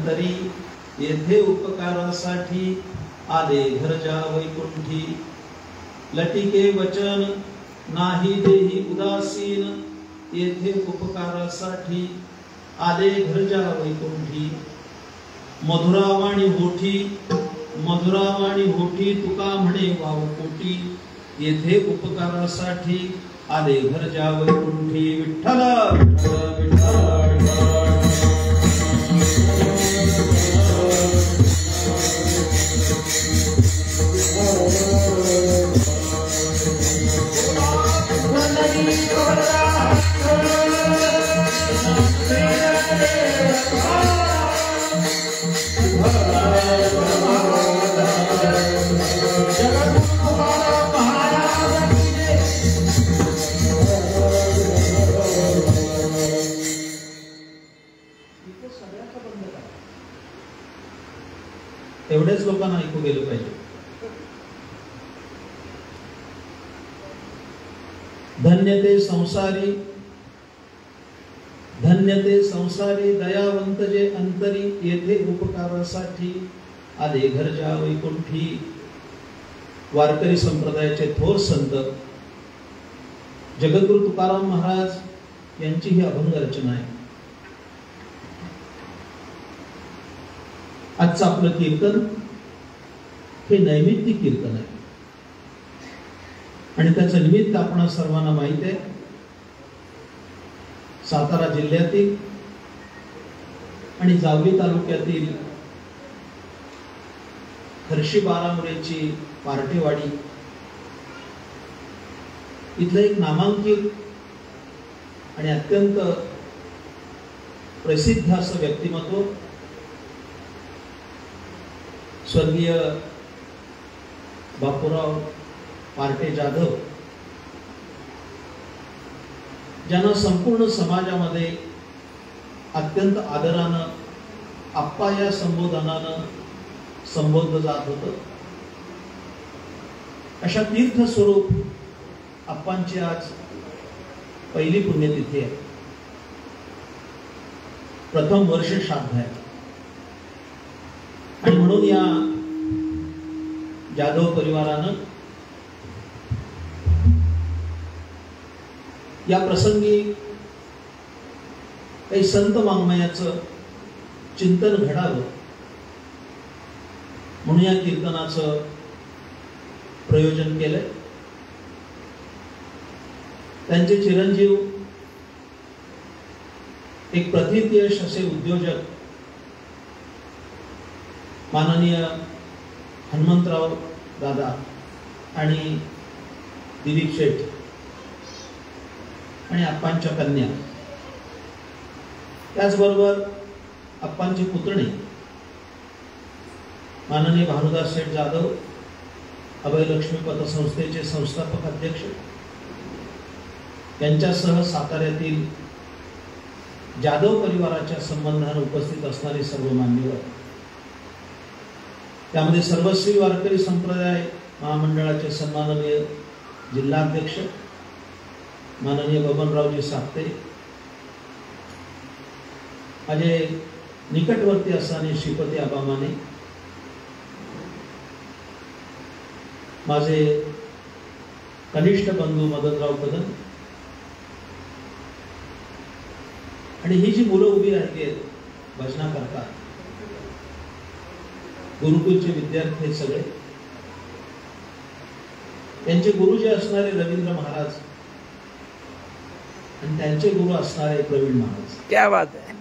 अंतरी येथे उपकारासाठी आले घरजा वैकुंठी लटिके वचन नाही देही उदासीन येथे उपकारासाठी आले घरजा वैकुंठी मधुरावाणी होठी तुका म्हणे वावकोटी येथे उपकारासाठी आले घरजा वैकुंठी विठ्ठल विठ्ठल विठ्ठल एवढेच लोकांना ऐकू गेलं पाहिजे. धन्य ते संसारी दयावंत जे अंतरी येथे उपकारासाठी आले घरजा वैकुंठी. वारकरी संप्रदायाचे थोर संत जगद्गुरु तुकाराम महाराज यांची ही अभंग रचना आहे. आजचं आपलं कीर्तन हे नैमित्तिक कीर्तन आहे आणि त्याचं निमित्त आपण सर्वांना माहित आहे. सातारा जिल्ह्यातील आणि जावली तालुक्यातील खर्शी बारामुरेची पार्टेवाडी इथलं एक नामांकित आणि अत्यंत प्रसिद्ध असं व्यक्तिमत्व स्वर्गीय बापूराव पार्टे जाधव, ज्यांना संपूर्ण समाजामध्ये अत्यंत आदरानं आप्पा या संबोधनानं संबोधलं जात होतं. अशा तीर्थ स्वरूप आप्पांची आज पहिली पुण्यतिथी आहे. प्रथम वर्ष श्राद्ध आहे आणि म्हणून या जाधव परिवारानं या प्रसंगी काही संत वाङ्मयाचं चिंतन घडावं म्हणून या कीर्तनाचं प्रयोजन केलंय. त्यांचे चिरंजीव एक प्रथितयश असे उद्योजक माननीय हनुमंतराव दादा आणि दिलीप शेठ आणि आप्पांच्या कन्या, त्याचबरोबर आप्पांचे पुतणे माननीय भानुदास शेठ जाधव, अभयलक्ष्मी पतसंस्थेचे संस्थापक अध्यक्ष, यांच्यासह साताऱ्यातील जाधव परिवाराच्या संबंधाने उपस्थित असणारे सर्व मान्यवर, त्यामध्ये सर्वश्री वारकरी संप्रदाय महामंडळाचे सन्माननीय जिल्हाध्यक्ष माननीय बबनरावजी साप्ते, माझे निकटवर्ती असणारे श्रीपती आबा माने, माझे कनिष्ठ बंधू मदनराव कदम आणि ही जी मुलं उभी राहिली आहेत भजनाकरता, गुरुकुलचे विद्यार्थी आहेत सगळे, त्यांचे गुरु जे असणारे रवींद्र महाराज आणि त्यांचे गुरु असणारे प्रवीण महाराज. क्या बात आहे.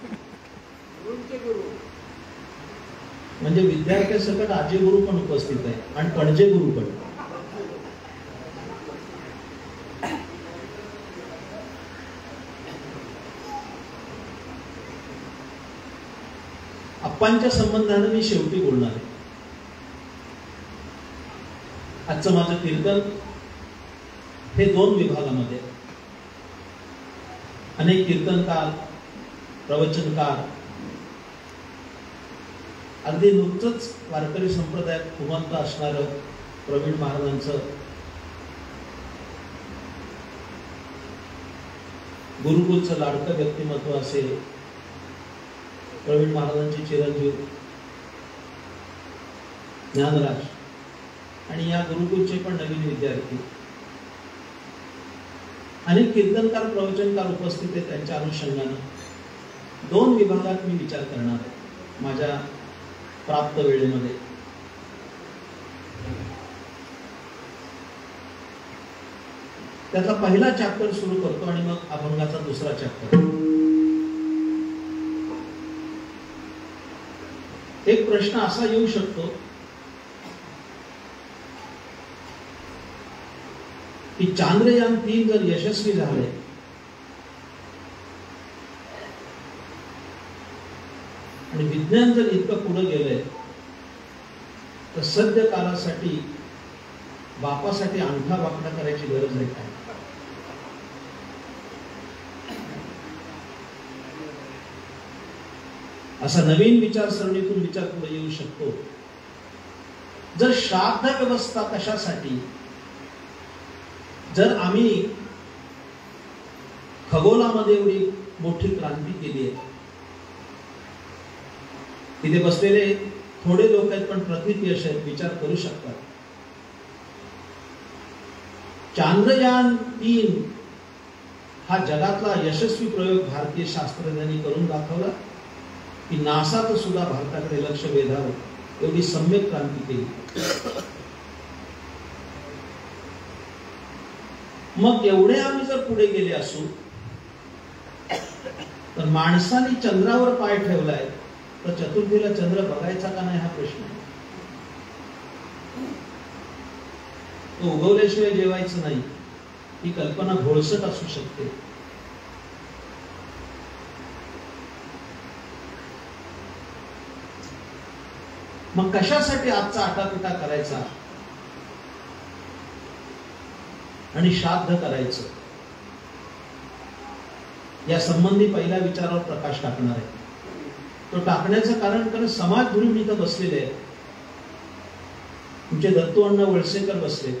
म्हणजे विद्यार्थ्यांसकट आजी गुरु पण उपस्थित आहे आणि पणजे गुरु पण. आप्पांच्या संबंधाने मी शेवटी बोलणार आहे. आजचं माझं कीर्तन हे दोन विभागामध्ये, अनेक कीर्तनकार, प्रवचनकार, अगदी नुकतंच वारकरी संप्रदायात कुमंत असणारं प्रवीण महाराजांचं गुरुकुलचं लाडकं व्यक्तिमत्व असेल, प्रवीण महाराजांचे चिरंजीव ज्ञानराज आणि या गुरुकुलचे पण नवीन विद्यार्थी, अनेक कीर्तनकार प्रवचनकार उपस्थित आहेत. त्यांच्या अनुषंगाने 2 विभागात मी विचार करणार आहे माझ्या प्राप्त वेळेमध्ये. त्याचा पहिला चॅप्टर सुरू करतो आणि मग अभंगाचा दुसरा चॅप्टर. एक प्रश्न असा येऊ शकतो की चांद्रयान 3 जर यशस्वी झाले आणि विज्ञान जर इतकं पुढे गेलंय तर सद्य काळासाठी बापासाठी अंगठा वाकडा करायची गरज आहे काय? असा नवीन विचारसरणीतून विचार पुढे येऊ शकतो. जर श्राद्ध व्यवस्था कशासाठी, जर आम्ही खगोलामध्ये एवढी मोठी क्रांती केली आहे, तिथे बसलेले थोडे लोक आहेत पण प्रतिक्रियश आहेत, विचार करू शकतात. चांद्रयान 3 हा जगातला यशस्वी प्रयोग भारतीय शास्त्रज्ञांनी करून दाखवला की नासात सुद्धा भारताकडे लक्ष वेधावं एवढी सम्यक क्रांती केली. मग एवढे आम्ही जर पुढे गेले असू तर माणसाने चंद्रावर पाय ठेवलाय तर चतुर्थीला चंद्र बघायचा का नाही हा प्रश्न आहे. तो उगवल्याशिवाय जेवायचं नाही ही कल्पना घोळसट असू शकते. मग कशासाठी आजचा आटापिटा करायचा आणि श्राद्ध करायचं या संबंधी पहिल्या विचारावर प्रकाश टाकणार आहे. तो टाकण्याचं कारण समाज धुरीण इथं बसलेले आहे. तुमचे दत्तू अण्णा वळसेकर बसले,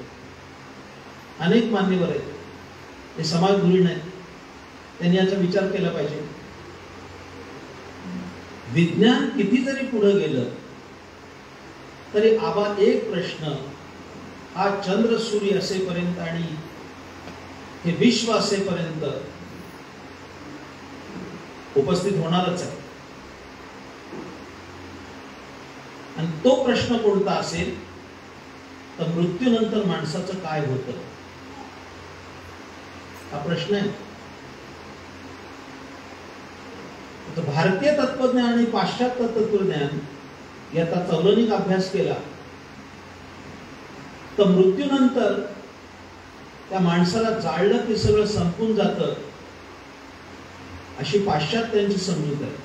अनेक मान्यवर आहेत, ते समाज धुरीण आहेत, त्यांनी याचा विचार केला पाहिजे. विज्ञान किती जरी पुढे गेलं तरी आबा एक प्रश्न हा चंद्र सूर्य असेपर्यंत आणि हे विश्व असेपर्यंत उपस्थित होणारच आहे. आणि तो प्रश्न कोणता असेल तर मृत्यूनंतर माणसाचं काय होतं हा प्रश्न आहे. भारतीय तत्वज्ञान आणि पाश्चात्य तत्वज्ञान याचा चौलनिक अभ्यास केला तर मृत्यूनंतर त्या माणसाला जाळलं की सगळं संपून जातं अशी पाश्चात्यांची समजूत आहे.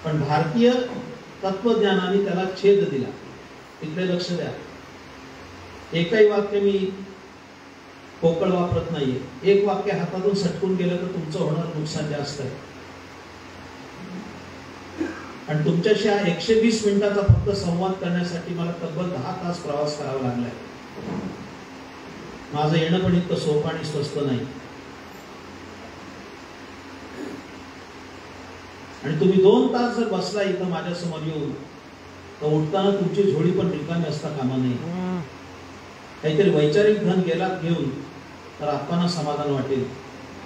पण भारतीय तत्वज्ञानाने त्याला छेद दिला. इकडे लक्ष द्या, एकही वाक्य मी पोकळ वापरत नाहीये. एक वाक्य हातातून सटकून गेलं तर तुमचं होणार नुकसान जास्त आहे. आणि तुमच्याशी हा 120 मिनिटाचा फक्त संवाद करण्यासाठी मला तब्बल 10 तास प्रवास करावा लागलाय. माझं येणं पण इतकं सोपं आणि स्वस्त नाही. आणि तुम्ही 2 तास जर बसला इथं माझ्या समोर येऊन तर उठताना तुमची झोळी पण रिकामी असता कामा नये. काहीतरी वैचारिक धन गेलात घेऊन तर आत्माना समाधान वाटेल.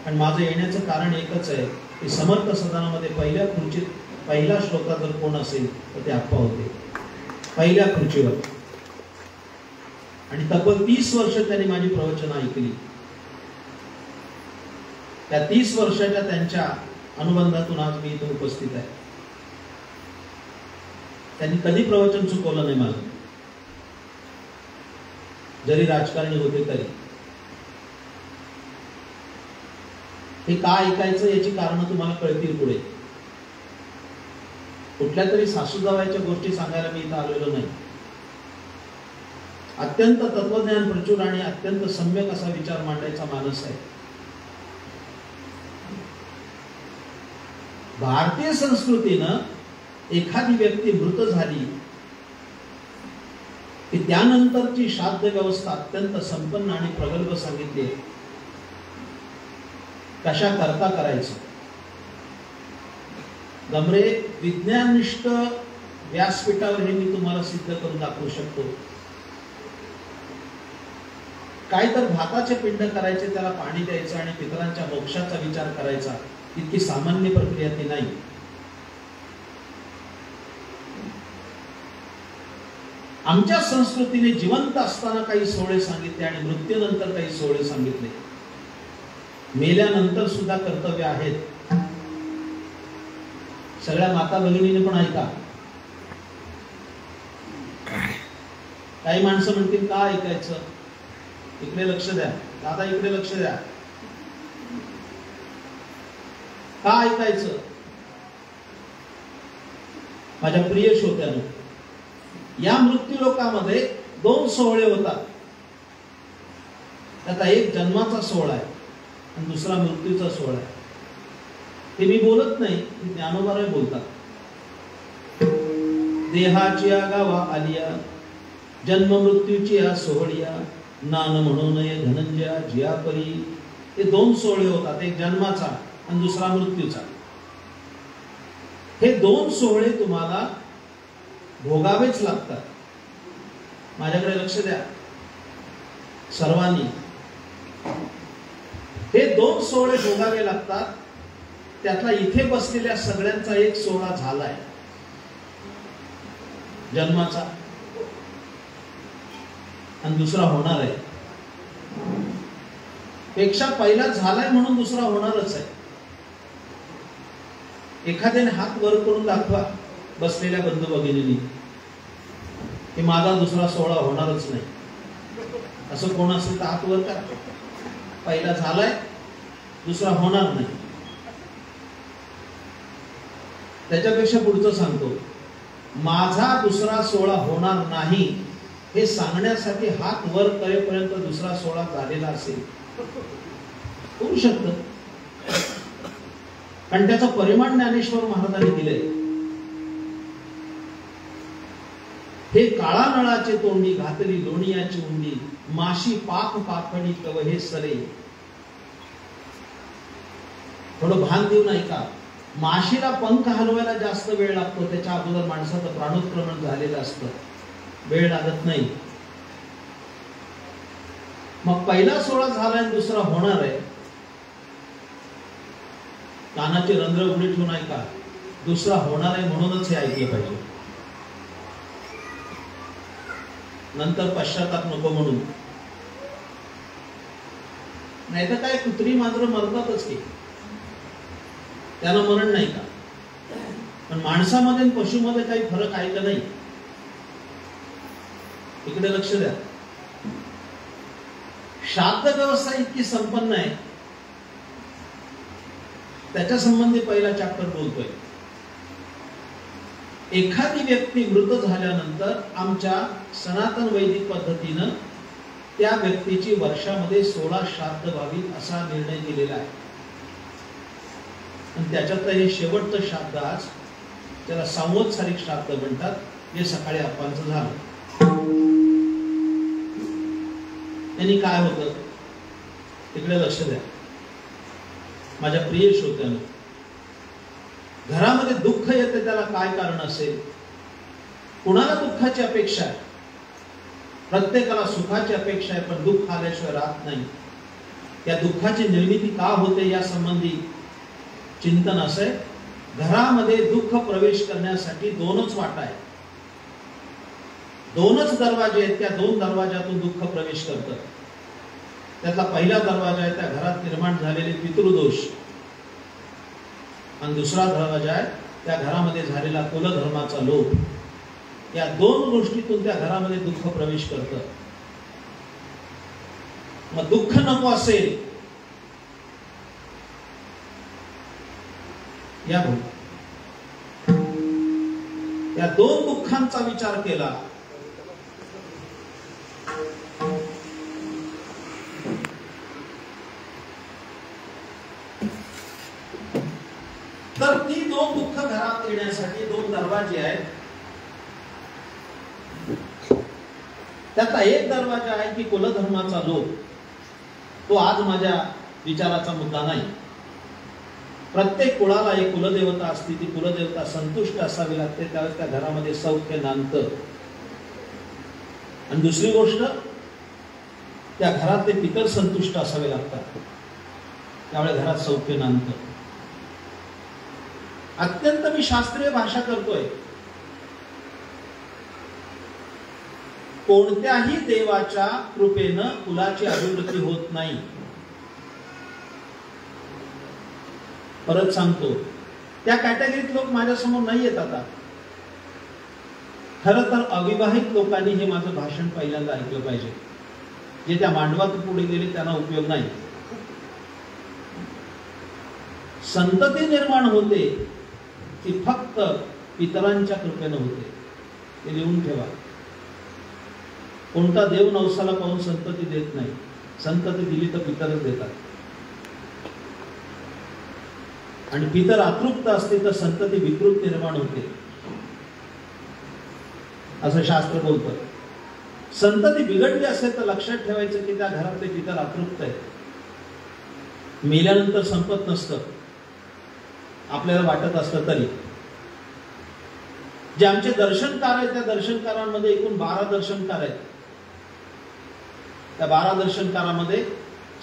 आणि माझं येण्याचं कारण एकच आहे की समर्थ सदनामध्ये पहिल्या खुर्चीत पहिला श्रोता जर कोण असेल तर ते आप्पा होते, पहिल्या खुर्चीवर. आणि तब्बल 30 वर्ष त्यांनी माझी प्रवचन ऐकली. त्या 30 वर्षाच्या त्यांच्या अनुबंधातून आज मी इथे उपस्थित आहे. त्यांनी कधी प्रवचन चुकवलं नाही मला, जरी राजकारणी होते तरी. हे का ऐकायचं याची कारण तुम्हाला कळतील पुढे. कुठल्या तरी सासूजावायच्या गोष्टी सांगायला मी इथं आलेलो नाही. अत्यंत तत्वज्ञान प्रचूर आणि अत्यंत सम्यक असा विचार मांडायचा मानस आहे. भारतीय संस्कृतीनं एखादी व्यक्ती मृत झाली की त्यानंतरची श्राद्ध व्यवस्था अत्यंत संपन्न आणि प्रगल्भ सांगितली. कशा करता करायचं गमरे विज्ञाननिष्ठ व्यासपीठावर हे मी तुम्हाला सिद्ध करून दाखवू शकतो. काय तर भाताचे पिंड करायचे, त्याला पाणी द्यायचं आणि पितरांच्या मोक्षाचा विचार करायचा, इतकी सामान्य प्रक्रिया ती नाही. आमच्या संस्कृतीने जिवंत असताना काही सोहळे सांगितले आणि मृत्यूनंतर काही सोहळे सांगितले. मेल्यानंतर सुद्धा कर्तव्य आहेत. सगळ्या माता भगिनीने पण ऐका. काही माणसं म्हणतील का ऐकायचं, इकडे लक्ष द्या दादा, इकडे लक्ष द्या. का ऐकायचं? माझ्या प्रिय श्रोत्यांनो, या मृत्यू लोकामध्ये 2 सोहळे होतात. त्याचा एक जन्माचा सोहळा आहे आणि दुसरा मृत्यूचा सोहळा आहे. ते मी बोलत नाही, ज्ञानोबाराय बोलतात. देहाची गावा आलिया, जन्म मृत्यूची या सोहळिया, नान म्हणू नये धनंजया जिया परी. हे 2 सोहळे होतात, एक जन्माचा आणि दुसरा मृत्यूचा. हे 2 सोहळे तुम्हाला भोगावेच लागतात. माझ्याकडे लक्ष द्या सर्वांनी. हे 2 सोहळे भोगावे लागतात. त्यातला इथे बसलेल्या सगळ्यांचा एक सोहळा झालाय जन्माचा, आणि दुसरा होणार आहे. पेक्षा पहिला झालाय म्हणून दुसरा होणारच आहे. एखाद्याने हात वर करून दाखवा बसलेल्या बंधू भगिनींनी की माझा दुसरा सोहळा होणारच नाही. असं कोण असेल तर हात वर करा. पहिला झालाय, दुसरा होणार नाही. त्याच्यापेक्षा पुढचं सांगतो, माझा दुसरा सोहळा होणार नाही हे सांगण्यासाठी हात वर करेपर्यंत दुसरा सोहळा झालेला असेल, होऊ शकतं. कारण त्याचं परिमाण ज्ञानेश्वर महाराजांनी दिलंय. हे काळा नळाचे तोंडी घातली लोणियाची उंडी, माशी पाक पाखडी कव हे सरे. थोडं भान देऊन ऐका. माशीला पंख हलवायला जास्त वेळ लागतो, त्याच्या अगोदर माणसाचं प्राणोत्क्रमण झालेलं असतं, वेळ लागत नाही. मग पहिला सोहळा झाला आणि दुसरा होणार आहे. कानाचे रंध्र उघडे ठेवून ऐका. दुसरा होणार आहे म्हणूनच हे ऐकलं पाहिजे. नंतर पश्चाताप नको म्हणून. नाही तर काय, कुत्री मात्र मरतातच की, त्यांना मरण नाही का? पण माणसामध्ये आणि पशुमध्ये काही फरक आहे का नाही? इकडे लक्ष द्या. श्राद्ध व्यवस्था इतकी संपन्न आहे, त्याच्या संबंधी पहिला चॅप्टर बोलतोय. एखादी व्यक्ती मृत झाल्यानंतर आमच्या सनातन वैदिक पद्धतीनं त्या व्यक्तीची वर्षामध्ये 16 श्राद्ध व्हावी असा निर्णय केलेला आहे. आणि त्याच्यातलं हे शेवटचं श्राद्ध आज, त्याला संवत्सरिक श्राद्ध म्हणतात, जे सकाळी आपांचं झालं. त्यांनी काय होतं तिकडे लक्ष द्या माझ्या प्रिय श्रोत्यांनो. घरामध्ये दुःख येते, त्याला काय कारण असेल? कुणाला दुःखाची अपेक्षा आहे? प्रत्येकाला सुखाची अपेक्षा आहे, पण दुःख आल्याशिवाय राहत नाही. त्या दुःखाची निर्मिती का होते या संबंधी चिंतन असं आहे. घरामध्ये दुःख प्रवेश करण्यासाठी 2च वाटा आहेत, 2च दरवाजे आहेत. त्या 2 दरवाजातून दुःख प्रवेश करतं. त्यातला पहिला दरवाजा आहे त्या घरात निर्माण झालेले पितृदोष, आणि दुसरा दरवाजा आहे त्या घरामध्ये झालेला कुलधर्माचा लोप. या 2 गोष्टीतून त्या घरामध्ये दुःख प्रवेश करतं. मग दुःख नको असेल या 2 दुःखांचा विचार केला तर ती 2 दुःख घरात येण्यासाठी 2 दरवाजे आहेत. त्यातला एक दरवाजा आहे की कुलधर्माचा लोप. तो आज माझ्या विचाराचा मुद्दा नाही. प्रत्येक कुळाला एक कुलदेवता असते, ती कुलदेवता संतुष्ट असावी लागते, त्यावेळेस त्या घरामध्ये सौख्य नांदतं. आणि दुसरी गोष्ट, त्या घरातले पितर संतुष्ट असावे लागतात, त्यामुळे घरात सौख्य नांदतं. अत्यंत मी शास्त्रीय भाषा करतोय. कोणत्याही देवाच्या कृपेनं कुलाची अभिवृद्धी होत नाही. परत सांगतो, त्या कॅटेगरीत लोक माझ्यासमोर नाही येत आता. खरं तर अविवाहित लोकांनी हे माझं भाषण पहिल्यांदा ऐकलं पाहिजे. जे त्या मांडवात पुढे गेले त्यांना उपयोग नाही. संतती निर्माण होते ती फक्त पितरांच्या कृपेनं होते. ते लिहून ठेवा. कोणता देव नवसाला पाहून संतती देत नाही. संतती दिली तर पितरच देतात. आणि पितर अतृप्त असते तर संतती विकृत निर्माण होते, असं शास्त्र बोलतं. संतती बिघडली असेल तर लक्षात ठेवायचं की त्या घरातले पितर अतृप्त आहेत. मेल्यानंतर संपत नसतं, आपल्याला वाटत असतं तरी. जे आमचे दर्शनकार आहेत त्या दर्शनकारांमध्ये एकूण 12 दर्शनकार आहेत. त्या 12 दर्शनकारामध्ये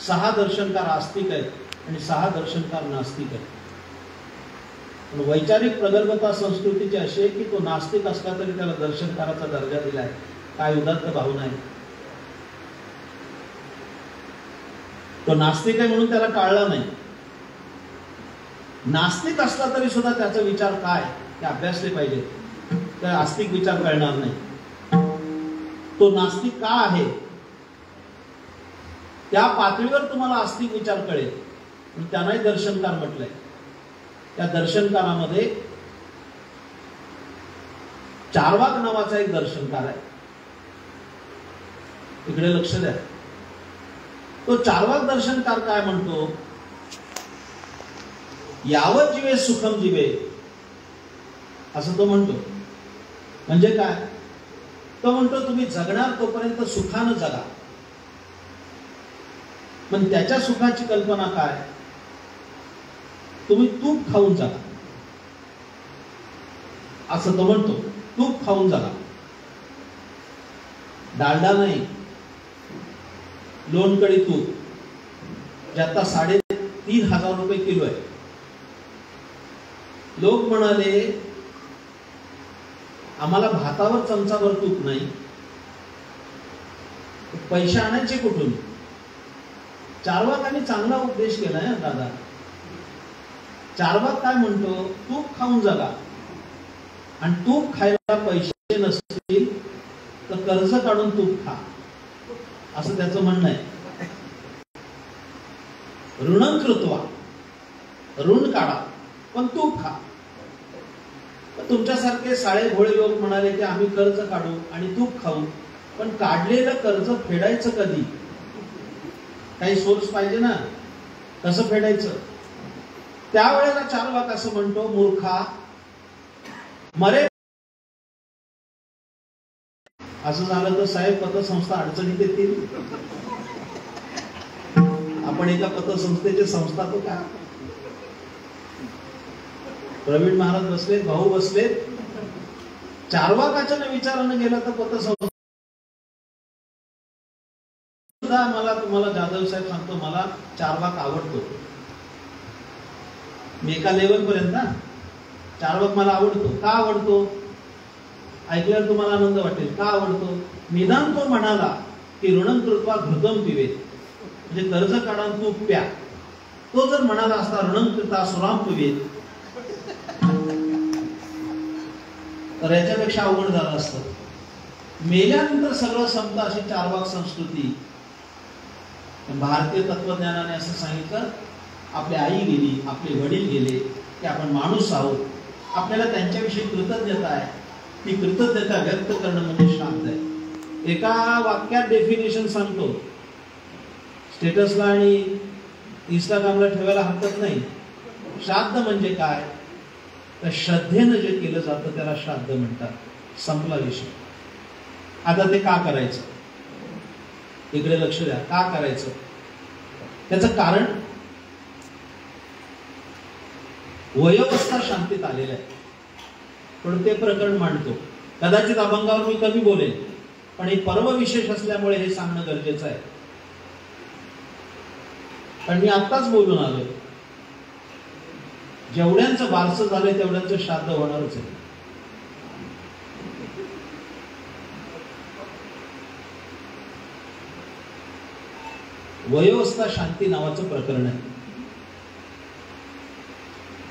6 दर्शनकार आस्तिक आहेत आणि 6 दर्शनकार नास्तिक आहेत. पण वैचारिक प्रगल्भता संस्कृतीची अशी आहे की तो नास्तिक असला तरी त्याला दर्शनकाराचा दर्जा दिलाय. काय उदात्त भावना आहे. तो नास्तिक आहे म्हणून त्याला टाळला नाही. नास्तिक असला तरी सुद्धा त्याचा विचार काय ते अभ्यासले पाहिजे. तर आस्तिक विचार कळणार नाही. तो नास्तिक का आहे त्या पातळीवर तुम्हाला आस्तिक विचार कळेल. त्यांनाही दर्शनकार म्हटलंय. त्या दर्शनकारामध्ये चार्वाक नावाचा एक दर्शनकार आहे. इकडे लक्ष द्या. तो चार्वाक दर्शनकार काय म्हणतो, यावत जीवे सुखम जीवे, असं तो म्हणतो. म्हणजे काय? तो म्हणतो तुम्ही जगणार तोपर्यंत सुखानं जगा. पण त्याच्या सुखाची कल्पना काय? तुम्ही तूप खाऊन जगा, असं तो म्हणतो. तूप खाऊन जगा, डालडा नाही, लोणकडी तूप, जे आता 3,500 रुपये किलो आहे. लोक म्हणाले आम्हाला भातावर चमचाभर तूप नाही, पैसे आणायचे कुठून? चार्वाकांनी चांगला उपदेश केलाय दादा. चार्वाक काय म्हणतो, तूप खाऊन जगा. आणि तूप खायला पैसे नसतील तर कर्ज काढून तूप खा, असं त्याचं म्हणणं आहे. ऋणं कृत्वा, ऋण काढा पण तूप खा. तुमच्यासारखे साळे भोळे लोक म्हणाले की आम्ही कर्ज काढू आणि तूप खाऊ, पण काढलेलं कर्ज फेडायचं कधी? काही सोर्स पाहिजे ना. कसं फेडायचं? त्यावेळेला चार्वाक असं म्हणतो, मूर्खा, मरे. असं झालं तर साहेब पतसंस्था अडचणीत येतील. आपण एका पतसंस्थेचे संस्थापक आहात. प्रवीण महाराज बसलेत, भाऊ बसलेत. चार्वाकाच्या विचारानं गेला तर पतसंस्था. मला तुम्हाला जाधव साहेब सांगतो, मला चार्वाक आवडतो. मी एका लेवल पर्यंत चार्वाक मला आवडतो. का आवडतो? ऐकल्यावर तुम्हाला आनंद वाटेल. का आवडतो? निदान तो म्हणाला की ऋणं कृत्वा घृतम पिबेत, म्हणजे कर्ज काढा तूप प्या. तो जर म्हणाला असता ऋणं कृता सुराम पिबेत, तर याच्यापेक्षा अवघड झालं असतं. मेल्यानंतर सगळं संपतं अशी चार्वाक संस्कृती. भारतीय तत्वज्ञानाने असं सांगितलं, आपली आई गेली, आपले वडील गेले की आपण माणूस आहोत, आपल्याला त्यांच्याविषयी कृतज्ञता आहे. ती कृतज्ञता व्यक्त करणं म्हणजे श्राद्ध आहे. एका वाक्यात डेफिनेशन सांगतो, स्टेटसला आणि इंस्टाग्रामला ठेवायला हरकत नाही. श्राद्ध म्हणजे काय? तर श्रद्धेनं जे केलं जातं त्याला श्राद्ध म्हणतात. संपला विषय. आता ते का करायचं? इकडे लक्ष द्या. का करायचं? त्याचं कारण, वयोवस्था शांतीत आलेलं आहे. पण ते प्रकरण मांडतो. कदाचित अभंगावर मी कमी बोलेन, पण हे पर्व विशेष असल्यामुळे हे सांगणं गरजेचं आहे. पण मी आत्ताच बोलून आलोय, जेवढ्यांचं बारसं झालंय तेवढ्यांचं श्राद्ध होणारच आहे. वयोवस्था शांती नावाचं प्रकरण आहे.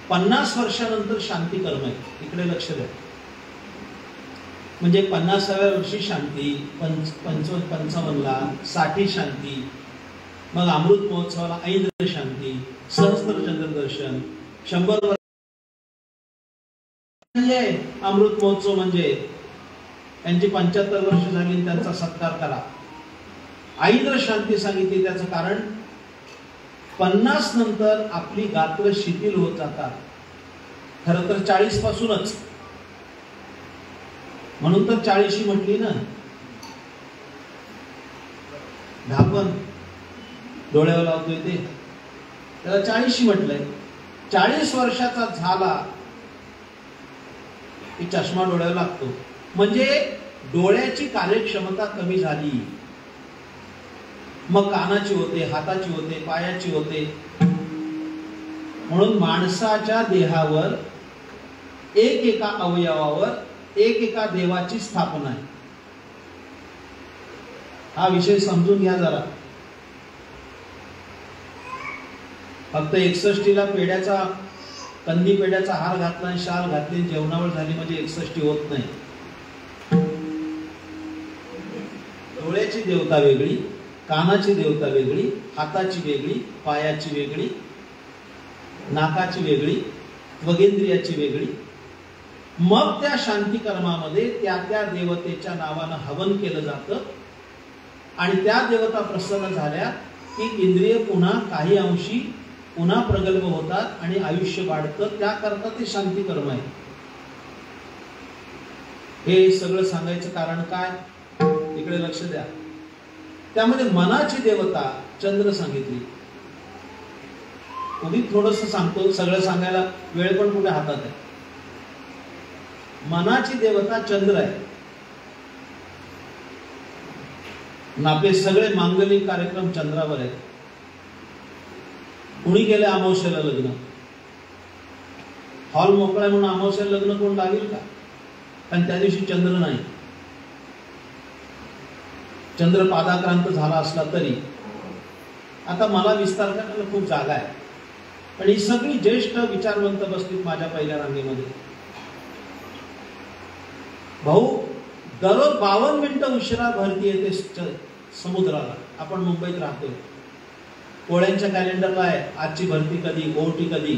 50 वर्षानंतर शांती कर्म आहे. इकडे लक्ष द्या. म्हणजे 50व्या वर्षी शांती, 55ला 60 शांती, मग अमृत महोत्सवाला ऐंद्र शांती, सहस्त्र चंद्र दर्शन, 100 अमृत महोत्सव म्हणजे त्यांची 75 वर्ष झाली, त्यांचा सत्कार करा. ऐंद्र शांती सांगितली. त्याचं कारण 50 नंतर आपली गात्र शिथिल होत जातात. खरं तर 40 पासूनच, म्हणून तर 40शी म्हटली ना. ढापण डोळ्यावर लावतोय ते, त्याला 40शी म्हटलंय. 40 वर्षाचा झाला की चष्मा डोळ्यावर लागतो. म्हणजे डोळ्याची कार्यक्षमता कमी झाली. मग कानाची होते, हाताची होते, पायाची होते. म्हणून माणसाच्या देहावर एकेका अवयवावर एकेका देवाची स्थापना आहे. हा विषय समजून घ्या जरा. फक्त 61ला पेड्याचा, कंदी पेड्याचा हार घातला आणि शाल घातली, जेवणावर झाली म्हणजे 61 होत नाही. डोळ्याची देवता वेगळी, कानाची देवता वेगळी, हाताची वेगळी, पायाची वेगळी, नाकाची वेगळी, त्वगेंद्रियाची वेगळी. मग त्या शांती कर्मामध्ये त्या त्या देवतेच्या नावानं हवन केलं जातं आणि त्या देवता प्रसन्न झाल्या की इंद्रिय पुन्हा काही अंशी पुन्हा प्रगल्भ होतात आणि आयुष्य वाढतं. त्याकरता ते शांती कर्म आहे. हे सगळं सांगायचं कारण काय? इकडे लक्ष द्या. त्यामध्ये मनाची देवता चंद्र सांगितली. उगीच थोडस सांगतो, सगळं सांगायला वेळ पण कुठे हातात आहे. मनाची देवता चंद्र आहे. आपले सगळे मांगलिक कार्यक्रम चंद्रावर आहेत. कुणी केलं अमावस्येला लग्न? हॉल मोकळा म्हणून अमावस्येला लग्न कोण लावेल का? कारण त्या दिवशी चंद्र नाही. चंद्र पादाक्रांत झाला असला तरी. आता मला विस्तार करायला खूप जागा आहे, पण ही सगळी ज्येष्ठ विचारवंत बसलीत माझ्या पहिल्या रांगेमध्ये. भाऊ, दररोज 52 मिनिटं उशिरा भरती येते समुद्राला. आपण मुंबईत राहतोय, कोळ्यांच्या कॅलेंडरला आहे आजची भरती कधी, ओटी कधी.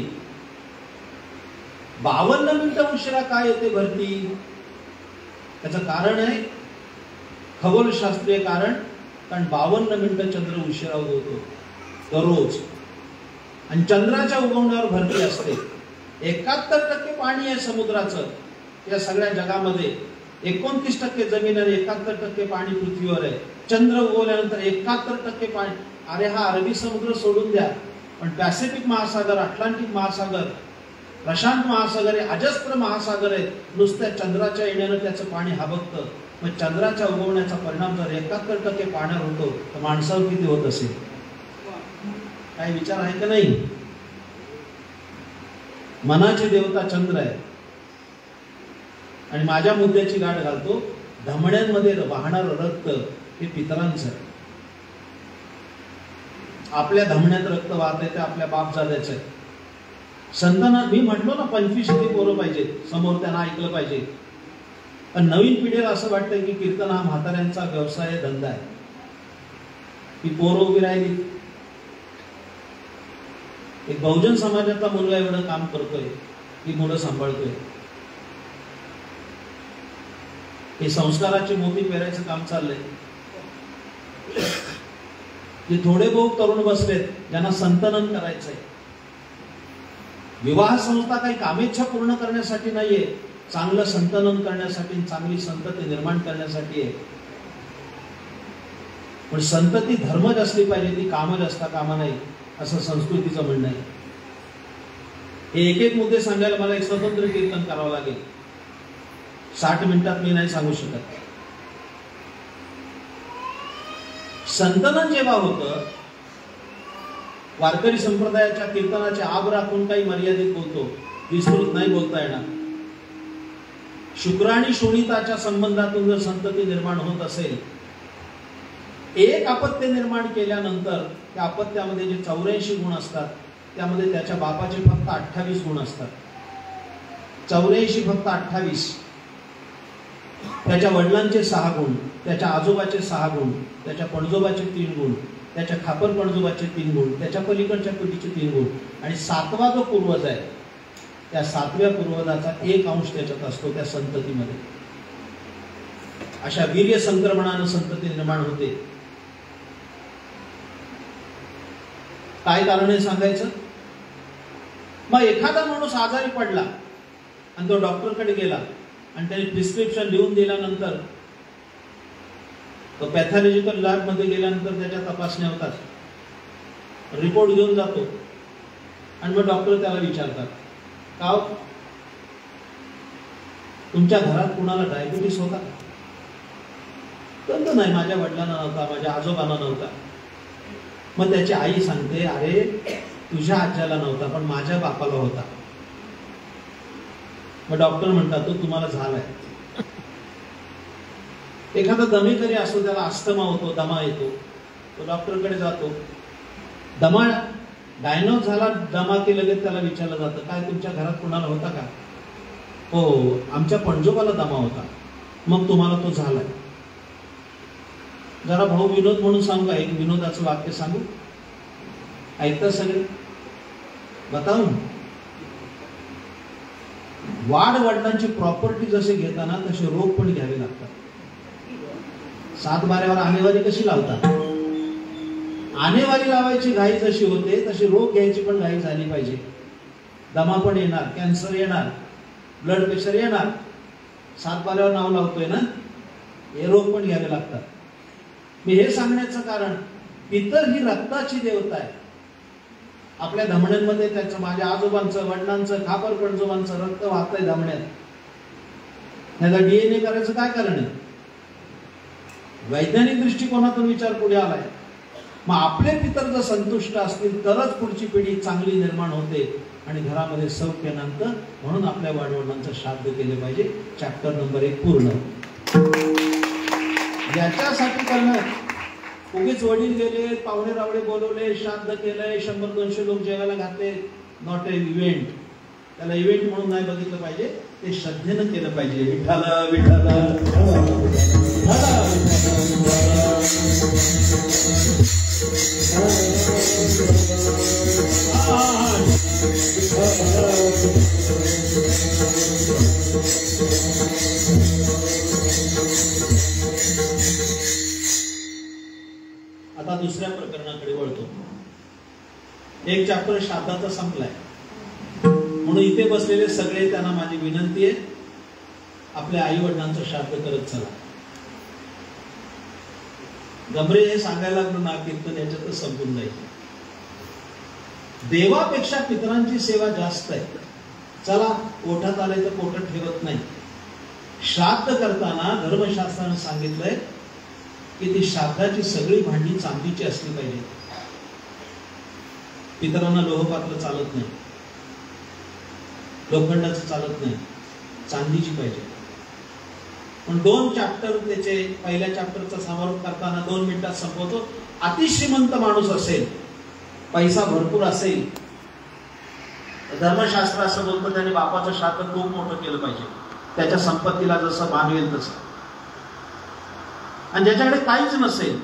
52 मिनिटं उशिरा काय येते भरती? त्याचं कारण आहे खगोलशास्त्रीय कारण. कारण 52 मिनिटं चंद्र उशिरा उगवतो दररोज, आणि चंद्राच्या उगवण्यावर भरती असते. 71% पाणी आहे समुद्राचं या सगळ्या जगामध्ये. 29% जमीन आणि 71% पाणी पृथ्वीवर आहे. चंद्र उगवल्यानंतर 71% पाणी. अरे हा अरबी समुद्र सोडून द्या, पण पॅसिफिक महासागर, अटलांटिक महासागर, प्रशांत महासागर, अजस्त्र महासागर आहेत. नुसत्या चंद्राच्या येण्यानं त्याचं पाणी हाबकतं. मग चंद्राच्या उगवण्याचा परिणाम जर 71% पाण्यावर होतो तर माणसावर किती होत असेल? काय विचार आहे का नाही? मनाची देवता चंद्र आहे. आणि माझ्या मुद्द्याची गाठ घालतो, धमण्यांमध्ये वाहणारं रक्त हे पितरांचं आहे. आपल्या धमण्यात रक्त वाहत आहे ते आपल्या बापजाद्याचं आहे. संतांना मी म्हटलो ना 25 पोरं पाहिजे समोर, त्यांना ऐकलं पाहिजे. पण नवीन पिढीला असं वाटतंय की कीर्तन हा म्हाताऱ्यांचा व्यवसाय, धंदा आहे. ही पोरं उभी राहिली. एक बहुजन समाजाचा मुलगा एवढं काम करतोय, ही मुलं सांभाळतोय. हे संस्काराची मोठी पेरायचं काम चाललंय. जे थोडे बहुत तरुण बसलेत ज्यांना संतनन करायचंय. विवाह संस्था काही कामेच्छा पूर्ण करण्यासाठी नाहीये, चांगलं संतनन करण्यासाठी, चांगली संतती निर्माण करण्यासाठी आहे. पण संतती धर्मच असली पाहिजे, ती कामच असता कामा नाही, असं संस्कृतीचं म्हणणं आहे. हे एक एक मुद्दे सांगायला मला एक स्वतंत्र कीर्तन करावं लागेल. 60 मिनिटात मी नाही सांगू शकत. संतलन जेव्हा होतं, वारकरी संप्रदायाच्या कीर्तनाचे आब राखून काही मर्यादित बोलतो, विस्तृत नाही बोलता येणार. शुक्र आणि शोणिताच्या संबंधातून जर संतती निर्माण होत असेल, एक अपत्य निर्माण केल्यानंतर त्या अपत्यामध्ये जे 84 गुण असतात, त्यामध्ये त्याच्या बापाचे फक्त 28 गुण असतात. 84 फक्त 28. त्याच्या वडिलांचे 6 गुण, त्याच्या आजोबाचे 6 गुण, त्याच्या पणजोबाचे 3 गुण, त्याच्या खापर पणजोबाचे 3 गुण, त्याच्या पलीकडच्या पिढीचे 3 गुण, आणि 7वा जो पूर्वज आहे, त्या 7व्या पूर्वजाचा 1 अंश त्याच्यात असतो त्या संततीमध्ये. अशा वीर्य संक्रमणानं संतती निर्माण होते. काय कारण आहे सांगायचं? मग एखादा माणूस आजारी पडला आणि तो डॉक्टरकडे गेला आणि त्याने प्रिस्क्रिप्शन लिहून दिल्यानंतर तो पॅथॉलॉजिकल लॅब मध्ये गेल्यानंतर त्याच्या तपासण्या होतात, रिपोर्ट घेऊन जातो आणि मग डॉक्टर त्याला विचारतात, का तुमच्या घरात कुणाला डायबिटीस होता? तर नाही, माझ्या वडिलांना नव्हता, माझ्या आजोबांना नव्हता. मग त्याची आई सांगते, अरे तुझ्या आज्याला नव्हता पण माझ्या बापाला होता. मग डॉक्टर म्हणतात, तो तुम्हाला झालाय. एखादा दमेकरी असतो, त्याला अस्थमा होतो, दमा येतो, तो डॉक्टरकडे जातो. दमा डायग्नोज झाला, दमा की लगेच त्याला विचारलं जातं, काय तुमच्या घरात कुणाला होता का? हो, आमच्या पणजोबाला दमा होता. मग तुम्हाला तो झालाय. जरा भाऊ विनोद म्हणून सांगू का? एक विनोदाचं वाक्य सांगू, ऐकता सगळे? बताऊन वाढ वडिलांची प्रॉपर्टी जसे घेताना तसे रोग पण घ्यावे लागतात. 7 बाऱ्यावर आणेवारी कशी लावतात? आणेवारी लावायची घाई जशी होते तशी रोग घ्यायची पण घाई झाली पाहिजे. दमा पण येणार, कॅन्सर येणार, ब्लड प्रेशर येणार. 7 बाऱ्यावर नाव लावतोय ना, हे रोग पण घ्यावे लागतात. मी हे सांगण्याचं कारण, पितर ही रक्ताची देवता आहे. आपल्या धमण्यांमध्ये त्याचं, माझ्या आजोबांचं, वडिलांचं, खापर पणजोबांचं रक्त वाहतंय धमण्यात. त्याचा DNA करायचं काय कारण आहे? वैज्ञानिक दृष्टिकोनातून विचार पुढे आलाय. मग आपले पितर जर संतुष्ट असतील तरच पुढची पिढी चांगली निर्माण होते आणि घरामध्ये सौख्य नांदतं. म्हणून आपल्या वाडवडिलांचं श्राद्ध केले पाहिजे. चॅप्टर नंबर 1 पूर्ण. याच्यासाठी करणं, उगीच वडील गेले, पाहुणे रावळे बोलवले, श्राद्ध केलंय, 100-200 लोक जेवायला घातले, नॉट ए इव्हेंट. त्याला इव्हेंट म्हणून नाही बघितलं पाहिजे, ते श्रद्धेनं केलं पाहिजे. विठाला विठाला आता दुसऱ्या प्रकरणाकडे वळतो. एक चॅप्टर श्राद्धाचा संपलाय, म्हणून इथे बसलेले सगळे त्यांना माझी विनंती आहे, आपल्या आई वडिलांचं श्राद्ध करत चला. गमरे हे सांगायला लागलं ना, कीर्तन याच्यातच संपून जाईल. देवापेक्षा पितरांची सेवा जास्त आहे. चला, पोटात आले तर पोटात ठेवत नाही. श्राद्ध करताना धर्मशास्त्राने सांगितलंय की ती श्राद्धाची सगळी भांडी चांदीची असली पाहिजे. पितरांना लोहपात्र चालत नाही, लोखंडाचं चालत नाही, चांदीची पाहिजे. पण 2 चॅप्टर त्याचे, पहिल्या चॅप्टरचा समारोप करताना 2 मिनिटात संपवतो. अतिश्रीमंत माणूस असेल, पैसा भरपूर असेल, धर्मशास्त्र असं बोलतं त्याने बापाचं श्राद्ध खूप मोठं केलं पाहिजे, त्याच्या संपत्तीला जसं मानवेल तसं. आणि ज्याच्याकडे काहीच नसेल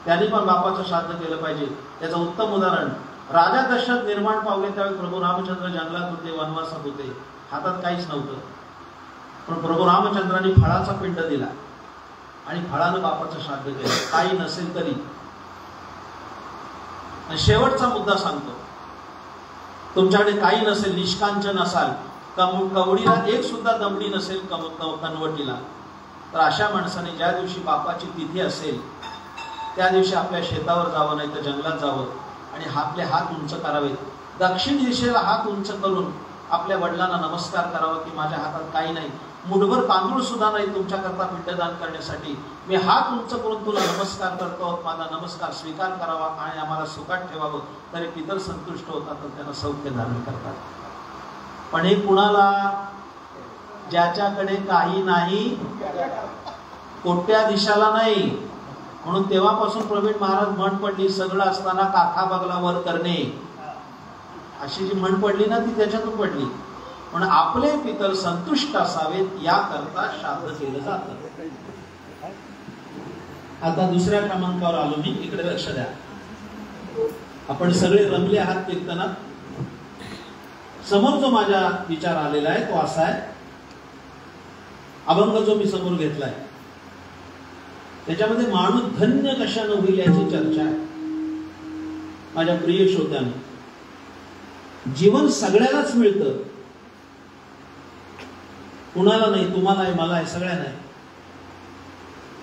त्यांनी पण बापाचं श्राद्ध केलं पाहिजे. त्याचं उत्तम उदाहरण, राजा दशरथ निर्माण पावले त्यावेळी प्रभू रामचंद्र जंगलात होते, वनवासात होते, हातात काहीच नव्हतं. पण प्रभू रामचंद्रांनी फळाचा पिंड दिला आणि फळानं बापाचं श्राद्ध केलं, काही नसेल तरी. शेवटचा मुद्दा सांगतो, तुमच्याकडे काही नसेल, निष्कांचन असाल, कवडीला एक सुद्धा दमडी नसेल कनवटीला, तर अशा माणसाने ज्या दिवशी बापाची तिथी असेल त्या दिवशी आपल्या शेतावर जावं, नाही तर जंगलात जावं आणि आपले हात उंच करावेत दक्षिण दिशेला हात उंच करून आपल्या वडिलांना नमस्कार करावा की माझ्या हातात काही नाही, मुठभर तांदूळ सुद्धा नाही तुमच्याकरता पिंडदान करण्यासाठी, मी हात उंच करून तुला नमस्कार करतो, माझा नमस्कार स्वीकार करावा आणि आम्हाला सुखात ठेवावं, तरी पितर संतुष्ट होतात तर त्यांना सौख्य धारण करतात. पण हे कुणाला? ज्याच्याकडे काही नाही, कोट्याधीशाला नाही. म्हणून तेव्हापासून प्रवीण महाराज म्हण पडली, सगळं असताना काथा बगला वर करणे, अशी जी म्हण पडली ना ती त्याच्यातून पडली. पण आपले पितर संतुष्ट असावेत याकरता श्राद्ध केलं जातं. आता दुसऱ्या क्रमांकावर आलो मी, इकडे लक्ष द्या. आपण सगळे रमले आहात कीर्तनात. समोर जो माझा विचार आलेला आहे तो असा आहे, अभंग जो मी समोर घेतलाय त्याच्यामध्ये माणूस धन्य कशानं होईल याची चर्चा आहे. माझ्या प्रिय श्रोत्यांनो, जीवन सगळ्यालाच मिळतं, कुणाला नाही, तुम्हाला आहे, मला आहे, सगळ्यांना आहे.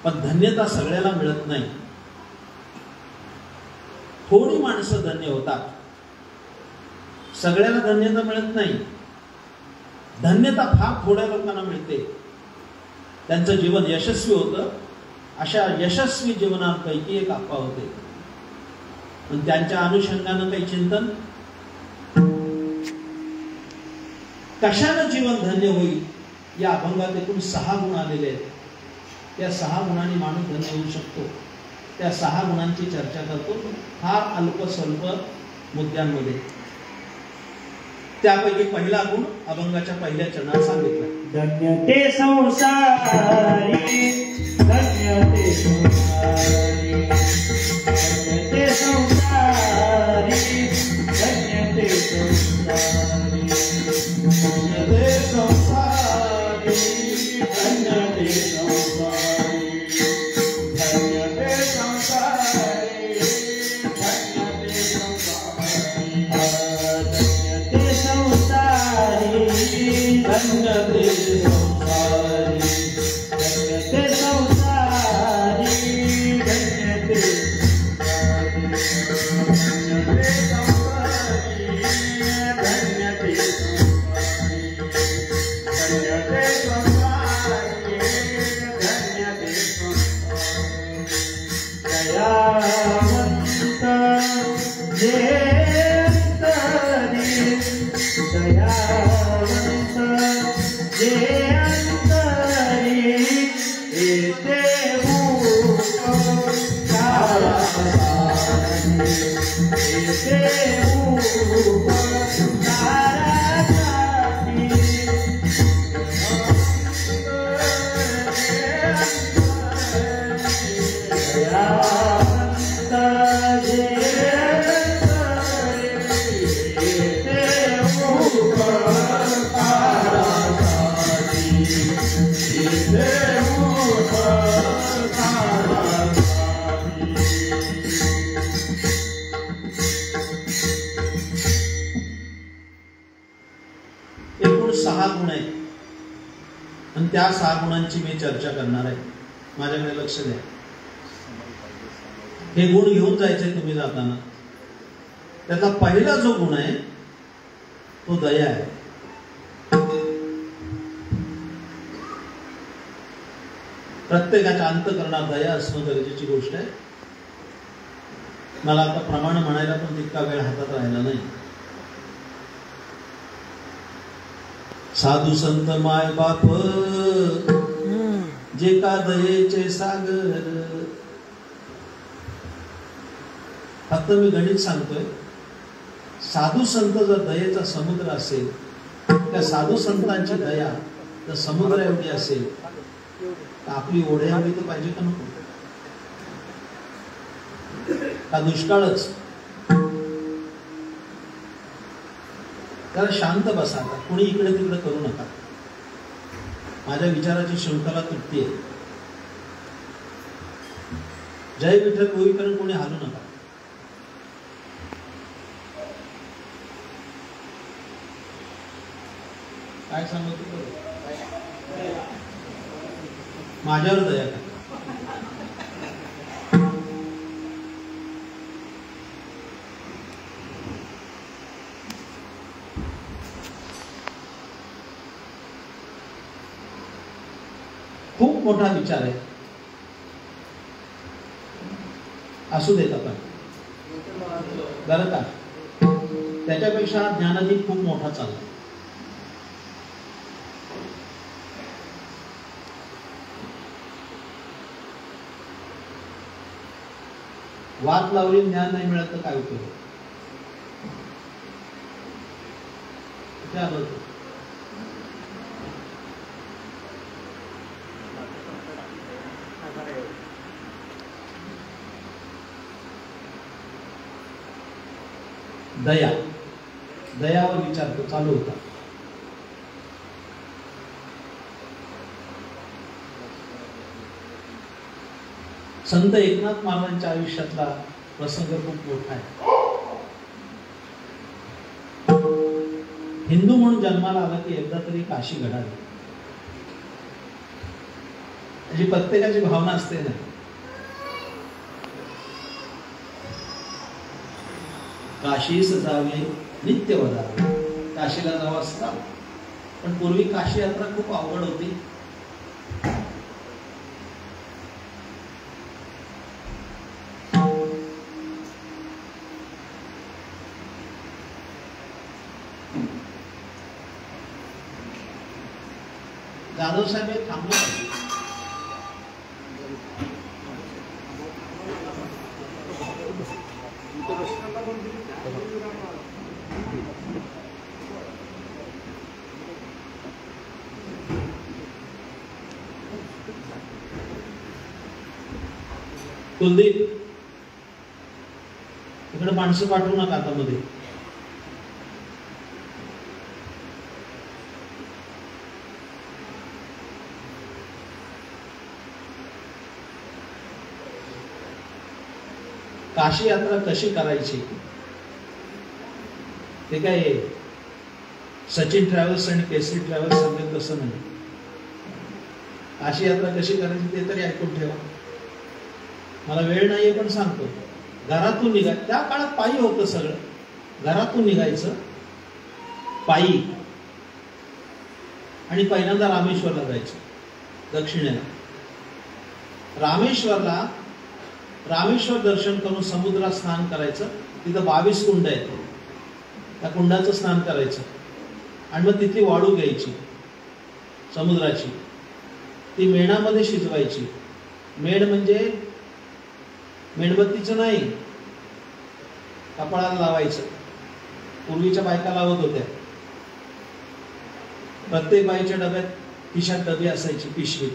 पण धन्यता सगळ्याला मिळत नाही. थोडी माणसं धन्य होतात, सगळ्याला धन्यता मिळत नाही. धन्यता फार थोड्या लोकांना मिळते, त्यांचं जीवन यशस्वी होतं. अशा यशस्वी जीवनांपैकी एक आप्पा होते. पण त्यांच्या अनुषंगानं काही चिंतन, कशानं जीवन धन्य होईल या अभंगात एकूण 6 गुण आलेले आहेत. त्या 6 गुणांनी माणूस धन्य होऊ शकतो. त्या 6 गुणांची चर्चा करतो फार अल्प स्वल्प मुद्द्यांमध्ये. त्यापैकी पहिला गुण अभंगाच्या पहिल्या चरणात सांगितला, धन्य ते संसारी, धन्य ते संसारी, धन्य ते संसारी, धन्य ते संसारी, धन्य ते संसारी, धन्य ते संसारी, धन्य ते संसारी, धन्य ते संसारी, धन्य ते संसारी, धन्य ते संसारी, धन्य ते संसारी, धन्य ते त्या 6 गुणांची मी चर्चा करणार आहे. माझ्याकडे लक्ष द्या. हे गुण घेऊन जायचे तुम्ही जाताना. त्याचा पहिला जो गुण आहे तो दया आहे. प्रत्येकाच्या अंतःकरणात दया असणं गरजेची गोष्ट आहे. मला आता प्रमाण म्हणायला पण तितका वेळ हातात राहिला नाही. साधू संत माय बाप जे का दयेचे सागर. फक्त मी गणित सांगतोय, साधू संत जर दयेचा समुद्र असेल, त्या साधू संतांची दया तर समुद्र एवढी असेल तर आपली ओढ्या एवढी तर पाहिजे का नको? का दुष्काळच? जरा शांत बसा. कोणी इकडे तिकडे करू नका. माझ्या विचाराची शृंखला तुटते. जय विठ्ठल होईपर्यंत कोणी हालू नका. काय सांगतो माझ्यावर दया करा. खूप मोठा विचार आहे, असू देत आपण बरं का. त्याच्यापेक्षा ज्ञानदीप खूप मोठा चालला. वाद लावली ज्ञान नाही मिळत तर काय उपयोग. दया, दयावर विचार चालू होता. संत एकनाथ महाराजांच्या आयुष्यातला प्रसंग खूप मोठा आहे. हिंदू म्हणून जन्माला आला की एकदा तरी काशी घडावी अशी प्रत्येकाची भावना असते ना. काशीस जावे नित्य वदावे, काशीला जावं असता. पण पूर्वी काशी यात्रा खूप अवघड होती. जाधव साहेब हे थांबलो पाहिजे. कुलदीप इकडे माणसं पाठवू नका आता मध्ये. काशी यात्रा कशी करायची ते काय सचिन ट्रॅव्हल्स आणि केसरी ट्रॅव्हल्स सांगेल तसं नाही. काशी यात्रा कशी करायची ते तरी ऐकून ठेवा. मला वेळ नाहीये पण सांगतो. घरातून निघा, त्या काळात पायी होतं सगळं. घरातून निघायचं पायी आणि पहिल्यांदा रामेश्वरला जायचं दक्षिणेला. रामेश्वर दर्शन करून समुद्रात स्नान करायचं. तिथं 22 कुंड आहेत. त्या कुंडाचं स्नान करायचं आणि मग तिथली वाळू घ्यायची समुद्राची, ती मेणामध्ये शिजवायची. मेण म्हणजे मेणबत्तीचं नाही, कपाळाला लावायचं. पूर्वीच्या बायका लावत होत्या. प्रत्येक बाईच्या डब्यात खिशात डबी असायची, पिशवी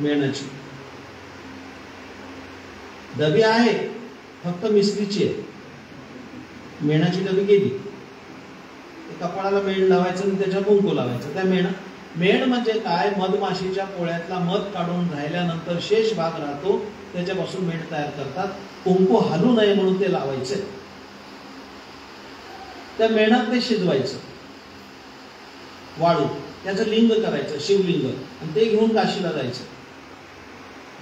मेणाची. डबी आहे फक्त मिस्त्रीची आहे. मेणाची डबी गेली, कपाळाला मेण लावायचं आणि त्याच्या कुंकू लावायचं. त्या मेण म्हणजे काय, मधमाशीच्या पोळ्यातला मध काढून राहिल्यानंतर शेष भाग राहतो, त्याच्यापासून मेण तयार करतात. कुंकू हलू नये म्हणून ते लावायचे. त्या मेणात ते शिजवायचं वाळू, त्याचं लिंग करायचं, शिवलिंग, आणि ते घेऊन काशीला जायचं.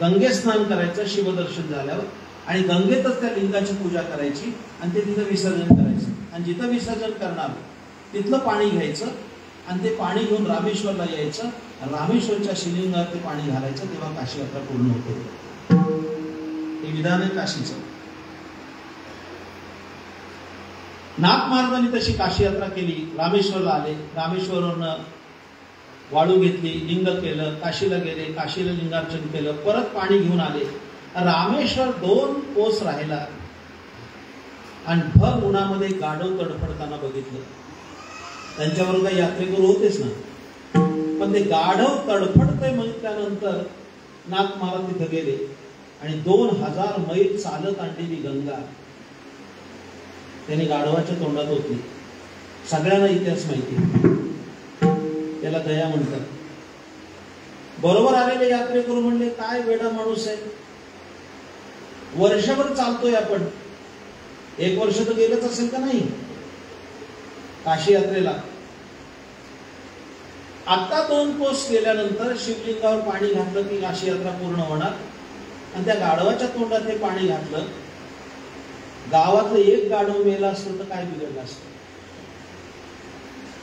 गंगे स्नान करायचं शिवदर्शन झाल्यावर, आणि गंगेतच त्या लिंगाची पूजा करायची आणि ते तिथं विसर्जन करायचं. आणि जिथं विसर्जन करणार तिथलं पाणी घ्यायचं आणि ते पाणी घेऊन रामेश्वरला यायचं. रामेश्वरच्या शिवलिंगावर ते पाणी घालायचं, तेव्हा काशी यात्रा पूर्ण होते. हे विधान आहे काशीचं. नाथ महाराजांनी तशी काशी यात्रा केली. रामेश्वरला आले, रामेश्वरवरनं वाळू घेतली, लिंग केलं, काशीला गेले, काशीला लिंगार्चन केलं, परत पाणी घेऊन आले. रामेश्वर 2 कोस राहिला आणि भर उन्हामध्ये गाढव तडफडताना बघितलं. त्यांच्यावर काही यात्रेकरू होतेच ना, पण ते गाढव तडफडते म्हटल्यानंतर नाथ महाराज तिथे गेले आणि 2000 मैल चालत आणलेली गंगा त्यांनी गाढवाच्या तोंडात होती. सगळ्यांना इतिहास माहिती, त्याला दया म्हणतात. बरोबर आलेले यात्रेकरू म्हणले, काय वेडा माणूस आहे, वर्षभर चालतोय आपण, 1 वर्ष तर गेलंच असेल का नाही काशी यात्रेला. आता 2 कोस गेल्यानंतर शिवलिंगावर पाणी घातलं की काशी यात्रा पूर्ण होणार. आणि त्या गाढवाच्या तोंडात ते पाणी घातलं. गावातलं एक गाढव मेला असतं तर काय बिघडलं असतं.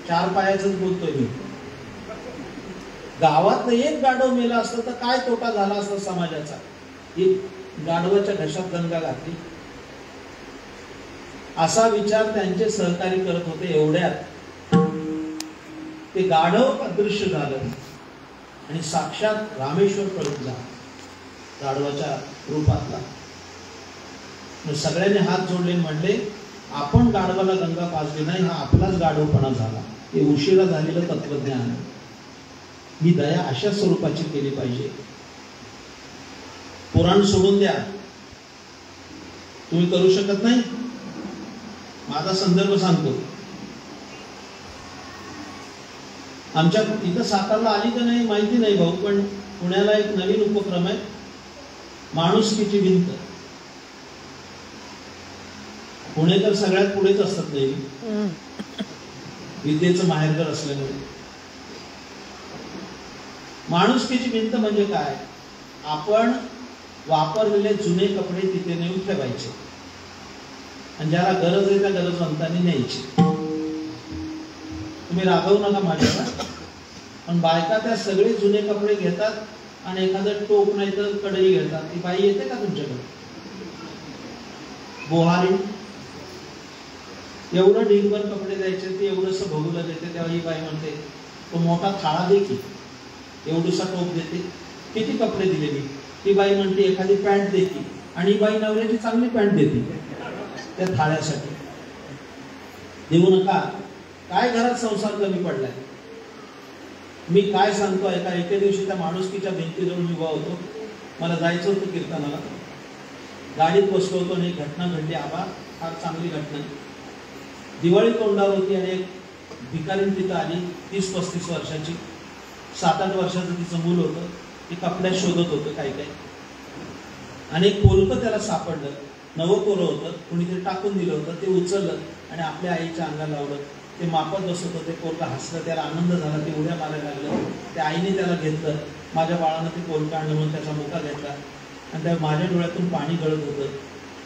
4 पायाचंच बोलतोय मी. गावातलं एक गाढव मेला असतं तर काय तोटा झाला असता समाजाचा. एक गाढवाच्या घशात गंगा घातली असा विचार त्यांचे सहकारी करत होते. एवढ्यात ते गाढव अदृश्य झालं आणि साक्षात रामेश्वर प्रगटला गाढवाच्या रूपातला. सगळ्यांनी हात जोडले म्हणले, आपण गाढवाला गंगा पाजली नाही, हा आपलाच गाढवपणा झाला. हे उशिरा झालेलं तत्वज्ञान. ही दया अशा स्वरूपाची केली पाहिजे. पुराण सोडून द्या, तुम्ही करू शकत नाही. माझा संदर्भ सांगतो. आमच्या इथं सातारला आली का नाही माहिती नाही भाऊ, पण पुण्याला एक नवीन उपक्रम आहे, माणुसकीची भिंत. पुणेकर सगळ्यात पुढेच असतात नेहमी, विद्येचं माहेरघर असल्यामुळे. माणुसकीची भिंत म्हणजे काय? आपण वापरलेले जुने कपडे तिथे नेऊन ठेवायचे आणि ज्याला गरज आहे त्या गरजवंतांनी न्यायची. तुम्ही रागवू नका माझ्यावर, पण बायका त्या सगळे जुने कपडे घेतात आणि एखादं टोप नाही तर कढई घेतात. ती बाई येते का तुमच्याकडे? बोहारी एवढं ढीगभर कपडे द्यायचे, ते एवढंसं भोगलं देते. तेव्हा ही बाई म्हणते, तो मोठा थाळा दे की, एवढूसा टोप देते. किती कपडे दिले मी? ती बाई म्हणते एखादी पॅन्ट दे की, आणि ही बाई नवऱ्याची चांगली पॅन्ट देते त्या थाळ्यासाठी. देऊ नका. काय घरात संसार कमी पडलाय? मी काय सांगतो ऐका. एके दिवशी त्या माणुसकीच्या भिंतीजवळ उभा होतो. मला जायचं होतं कीर्तनाला. गाडीत बसलो होतो आणि एक घटना घडली. आबा, फार चांगली घटना. दिवाळी तोंडावर होती आणि एक भिकारीण तिथं आली, 30-35 वर्षाची. 7-8 वर्षाचं तिचं मूल होतं. ती कपड्यात शोधत होतं काय काय, आणि एक पोलकं त्याला सापडलं. नवं कोरं होतं, कुणीतरी टाकून दिलं होतं. ते उचललं आणि आपल्या आईच्या अंगाला लावलं. ते मापत बसत होते. पोलकं हसलं, त्याला आनंद झाला. ते उड्या मारायला लागलं. त्या आईने त्याला घेतलं. माझ्या बाळानं ते पोलकं आणलं म्हणून त्याचा मुका घेतला आणि त्या माझ्या डोळ्यातून पाणी गळत होतं.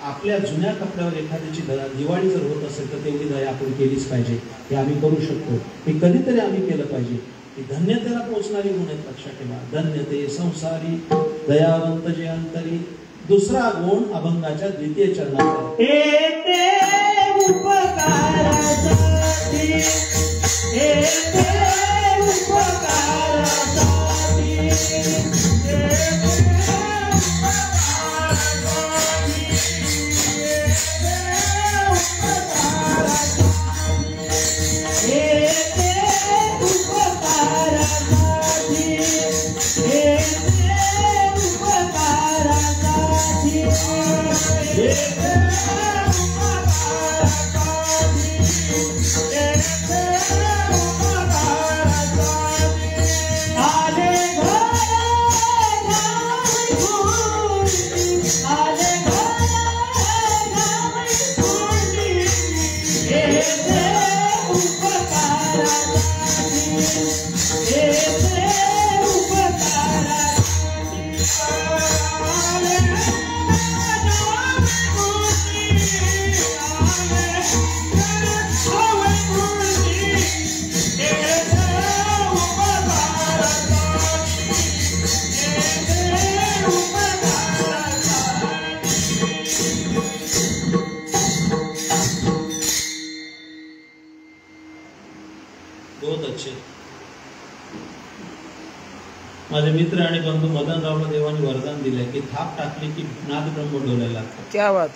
आपल्या जुन्या कपड्यावर एखाद्याची दिवाळी जर होत असेल तर तेवढी दया आपण केलीच पाहिजे. हे आम्ही करू शकतो. हे कधीतरी आम्ही केलं पाहिजे. ही धन्यतेला पोहोचणारी गुण आहेत, लक्षात ठेवा. धन्यते संसारी दयावंत जे अंतरी. दुसरा गुण अभंगाच्या द्वितीय चरणात येते उपकारासाठी, येते उपकारासाठी, माझे मित्र आणि बंधू मदनरावला देवाने वरदान दिले की थाप टाकली की नाद ब्रह्म डोलायला लागतो. क्या बात.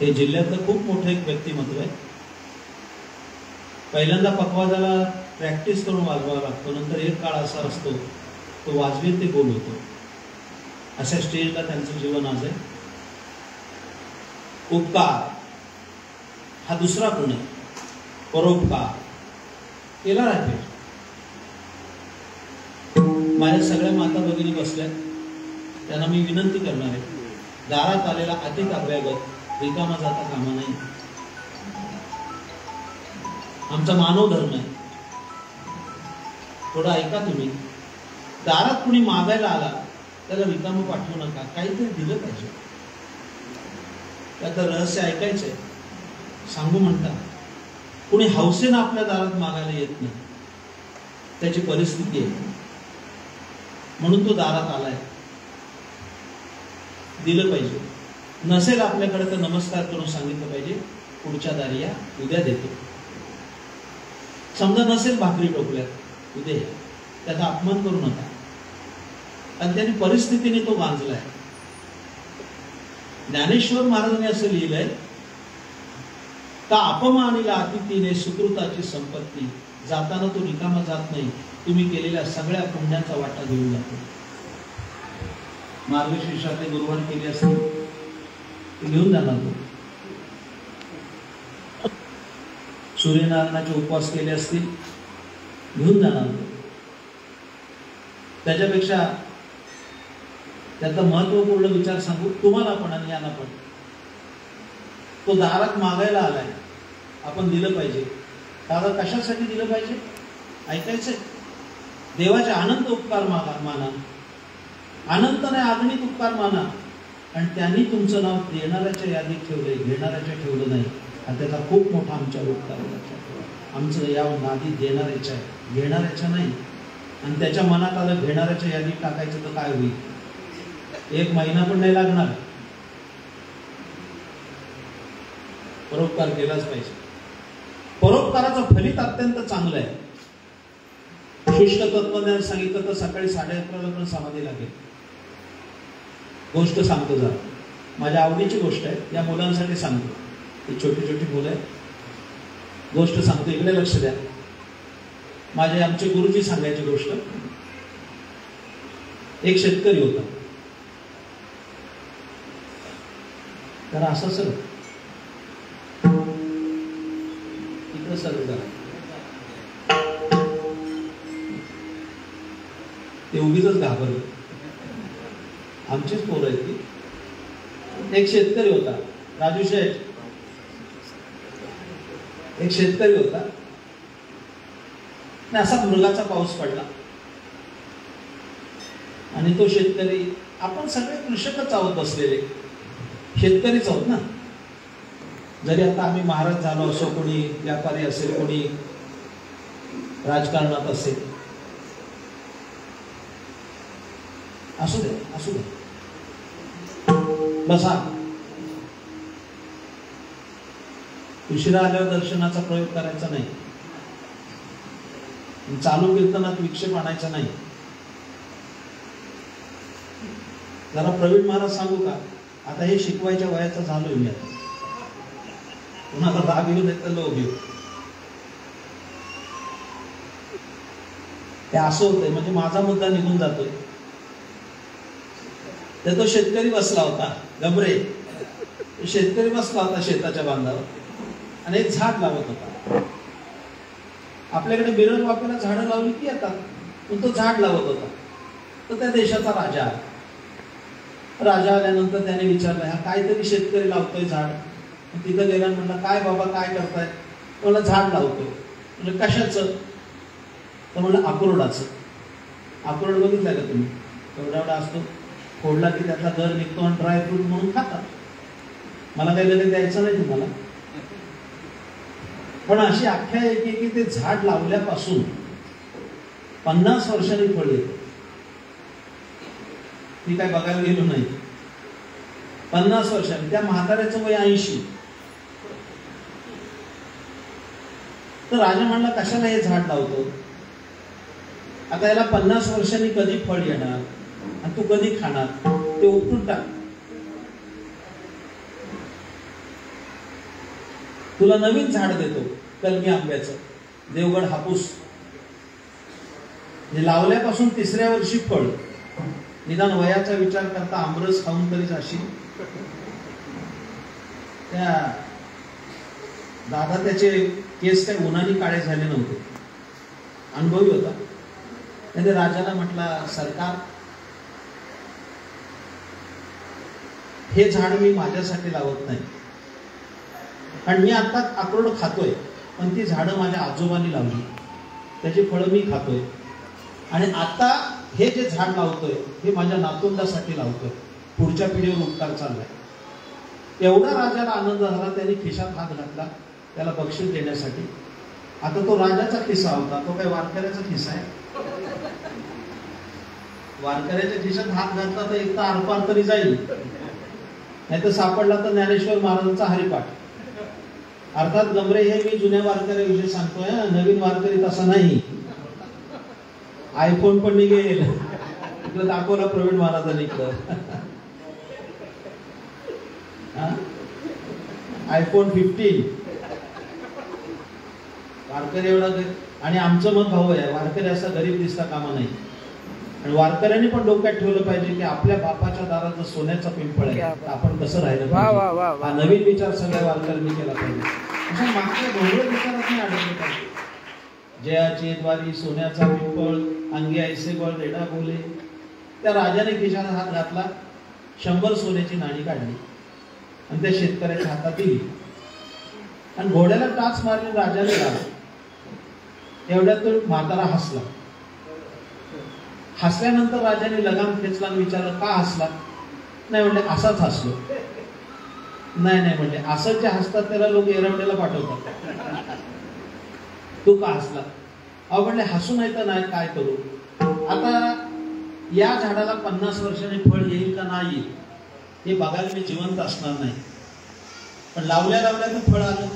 हे जिल्ह्यातलं खूप मोठं एक व्यक्तिमत्व आहे. पहिल्यांदा पकवाजाला प्रॅक्टिस करून वाजवावा लागतो. नंतर एक काळ असा असतो तो वाजवेल ते बोल होतो. अशा स्टेजला त्यांचं जीवन आज आहे. उपकार हा दुसरा गुण आहे. परोपकार केला राहते. माझ्या सगळ्या माता भगिनी बसल्या, त्यांना मी विनंती करणार आहे, दारात आलेला अतिथ अभ्यागत रिकामा जाता कामा नाही. आमचा मानव धर्म आहे. थोडं ऐका तुम्ही. दारात कुणी मागायला आला त्याला रिकामं पाठवू नका. काहीतरी दिलं पाहिजे. त्याचं रहस्य ऐकायचंय. सांगू म्हणता. कुणी हौसेनं आपल्या दारात मागायला येत नाही. त्याची परिस्थिती आहे. म्हणून तो दारात आलाय. दिलं पाहिजे. नसेल आपल्याकडे तर नमस्कार करून सांगितलं पाहिजे, पुढच्या दारी या, उद्या देतो. समजा नसेल भाकरी टोपल्यात, उद्या या, त्याचा अपमान करू नका. आणि त्यांनी परिस्थितीने तो गांजलाय. ज्ञानेश्वर महाराजांनी असं लिहिलंय का अपमानीला अतिथीने सुकृताची संपत्ती, जाताना तो रिकामा जात नाही, तुम्ही केलेल्या सगळ्या पुण्याचा वाटा घेऊन जातो. मार्गशीर्षातले गुरुवार केले असतील ते घेऊन जाणार तो. सूर्यनारायणाचे उपवास केले असतील घेऊन जाणार तो. त्याच्यापेक्षा त्याचा महत्वपूर्ण विचार सांगू तुम्हाला पण आणि यांना पण. तो दारात मागायला आलाय, आपण दिलं पाहिजे. दादा कशासाठी दिलं पाहिजे ऐकायचंय. देवाचे अनंत उपकार माना, अनंत नाही अगणित उपकार माना. आणि त्यांनी तुमचं नाव देणाऱ्याच्या यादीत ठेवलंय, घेणाऱ्याच्या ठेवलं नाही. आणि त्याचा खूप मोठा आमच्यावर उपकार आहे. आमचं या नादी देणाऱ्याच्या आहे, घेणाऱ्याच्या नाही. आणि त्याच्या मनात आलं घेणाऱ्याच्या यादीत टाकायचं तर काय होईल, एक महिना पण नाही लागणार. परोपकार केलाच पाहिजे. परोपकाराचं फलित अत्यंत चांगलं आहे. शिष्ट तत्वज्ञान सांगितलं तर सकाळी 11:30 पण समाधी लागेल. गोष्ट सांगतो जरा, माझ्या आवडीची गोष्ट आहे, या मुलांसाठी सांगतो. ही छोटी छोटी मुलं आहे. गोष्ट सांगतो, इकडे लक्ष द्या. माझे आमचे गुरुजी सांगायची गोष्ट. एक शेतकरी होता. तर असं सर इकडं सर जरा ते उगीच घाबरले. आमचीच पोरं आहेत ती. एक शेतकरी होता, राजू शेठ. एक शेतकरी होता. असा मृगाचा पाऊस पडला आणि तो शेतकरी, आपण सगळे कृषकच आहोत, बसलेले शेतकरीच आहोत ना. जरी आता आम्ही महाराज झालो असो, कोणी व्यापारी असेल, कोणी राजकारणात असेल, असू दे असू दे, बसा. उशिरा आल्यावर दर्शनाचा प्रयोग करायचा नाही. चालू कीर्तनात विक्षेप आणायचा नाही. जरा प्रवीण महाराज सांगू का, आता हे शिकवायच्या वयाचा झालोय मी. आता कुणाला राग येऊ देत लोक घेऊ. ते असं होतंय, म्हणजे माझा मुद्दा निघून जातोय. तर तो शेतकरी बसला होता, गबरे शेतकरी बसला होता शेताच्या बांधावर आणि एक झाड लावत होता. आपल्याकडे बिरड वापेला झाडं लावली की येतात, पण तो झाड लावत होता. तर त्या देशाचा राजा आला. राजा आल्यानंतर त्याने विचारलं, हा काहीतरी शेतकरी लावतोय झाड. तिथं गेला म्हणलं, काय बाबा काय करताय? मला झाड लावतोय. म्हणजे कशाचं? तर म्हणलं अक्रोडाचं. अक्रोड बघितलं का तुम्ही? एवढा असतो, फोडला की त्यातला गर निघतो आणि ड्रायफ्रूट म्हणून खातात. मला काही लगेच द्यायचं नाही तुम्हाला. पण अशी आख्या आहे की ते झाड लावल्यापासून 50 वर्षांनी फळ येतं. मी काय बघायला गेलो नाही. 50 वर्षांनी. त्या म्हाताऱ्याचं वय 80. तर राजा म्हणला, कशाला हे झाड लावतो? आता याला 50 वर्षांनी कधी फळ येणार आणि तू कधी खाणार? ते उपटून टाक. तुला नवीन झाड देतो, कलमी आंब्याचं, देवगड हापूस. लावल्यापासून 3ऱ्या वर्षी फळ. निदान वयाचा विचार करता आमरस खाऊन तरी जाशील. त्या दादा त्याचे केस काही उन्हाने काळे झाले नव्हते, अनुभवी होता. त्याने राजाला म्हटला, सरकार हे झाड मी माझ्यासाठी लावत नाही, कारण मी आता अक्रोड खातोय, पण ती झाडं माझ्या आजोबांनी लावली, त्याची फळं मी खातोय. आणि आता हे जे झाड लावतोय हे माझ्या नातवंडासाठी लावतोय, पुढच्या पिढीवर उपकार चाललाय. एवढा राजाला आनंद झाला, त्याने खिशात हात घातला त्याला बक्षीस देण्यासाठी. आता तो राजाचा खिस्सा होता, तो काही वारकऱ्याचा खिस्सा आहे? वारकऱ्याच्या खिशात हात घातला तर एक तर आरपार तरी जाईल, नाही तर सापडला तर ज्ञानेश्वर महाराजांचा हरिपाठ. अर्थात गमरे हे मी जुन्या वारकऱ्याविषयी सांगतोय, नवीन वारकरी तसा नाही. आयफोन पण निघेल, इकडे दाखवला प्रवीण महाराजांनी आयफोन 15 वारकरी एवढा. आणि आमचं मत भाऊ आहे, वारकरी असा गरीब दिसता कामा नाही. आणि वारकऱ्यांनी पण डोक्यात ठेवलं पाहिजे की आपल्या बापाच्या दारात जर सोन्याचा पिंपळ आहे तर आपण कसं राहिलं पाहिजे. हा नवीन विचार सगळ्या वारकऱ्यांनी केला पाहिजे. अशा मागच्या भोवळ विचारात नाही अडकलं पाहिजे. जयाचे द्वारी सोन्याचा पिंपळ, अंगी ऐसे बळ रेडा बोले. त्या राजाने खिशात हात घातला, 100 सोन्याची नाणी काढली आणि त्या शेतकऱ्याच्या हातात दिली आणि घोड्याला टाच मारली. राजाने गाला. एवढ्यात तो म्हातारा हसला. हसल्यानंतर राजाने लगाम खेचला आणि विचारलं, का हसला? नाही म्हणले, असाच हसलो. नाही म्हणले, असं जे हसतात त्याला लोक एरंडेला पाठवतात. तू का हसला? अहो म्हणले, हसू नाही तर नाही, काय करू? आता या झाडाला 50 वर्षांनी फळ येईल का नाही येईल हे बघायला मी जिवंत असणार नाही, पण लावल्या तर फळ आलं.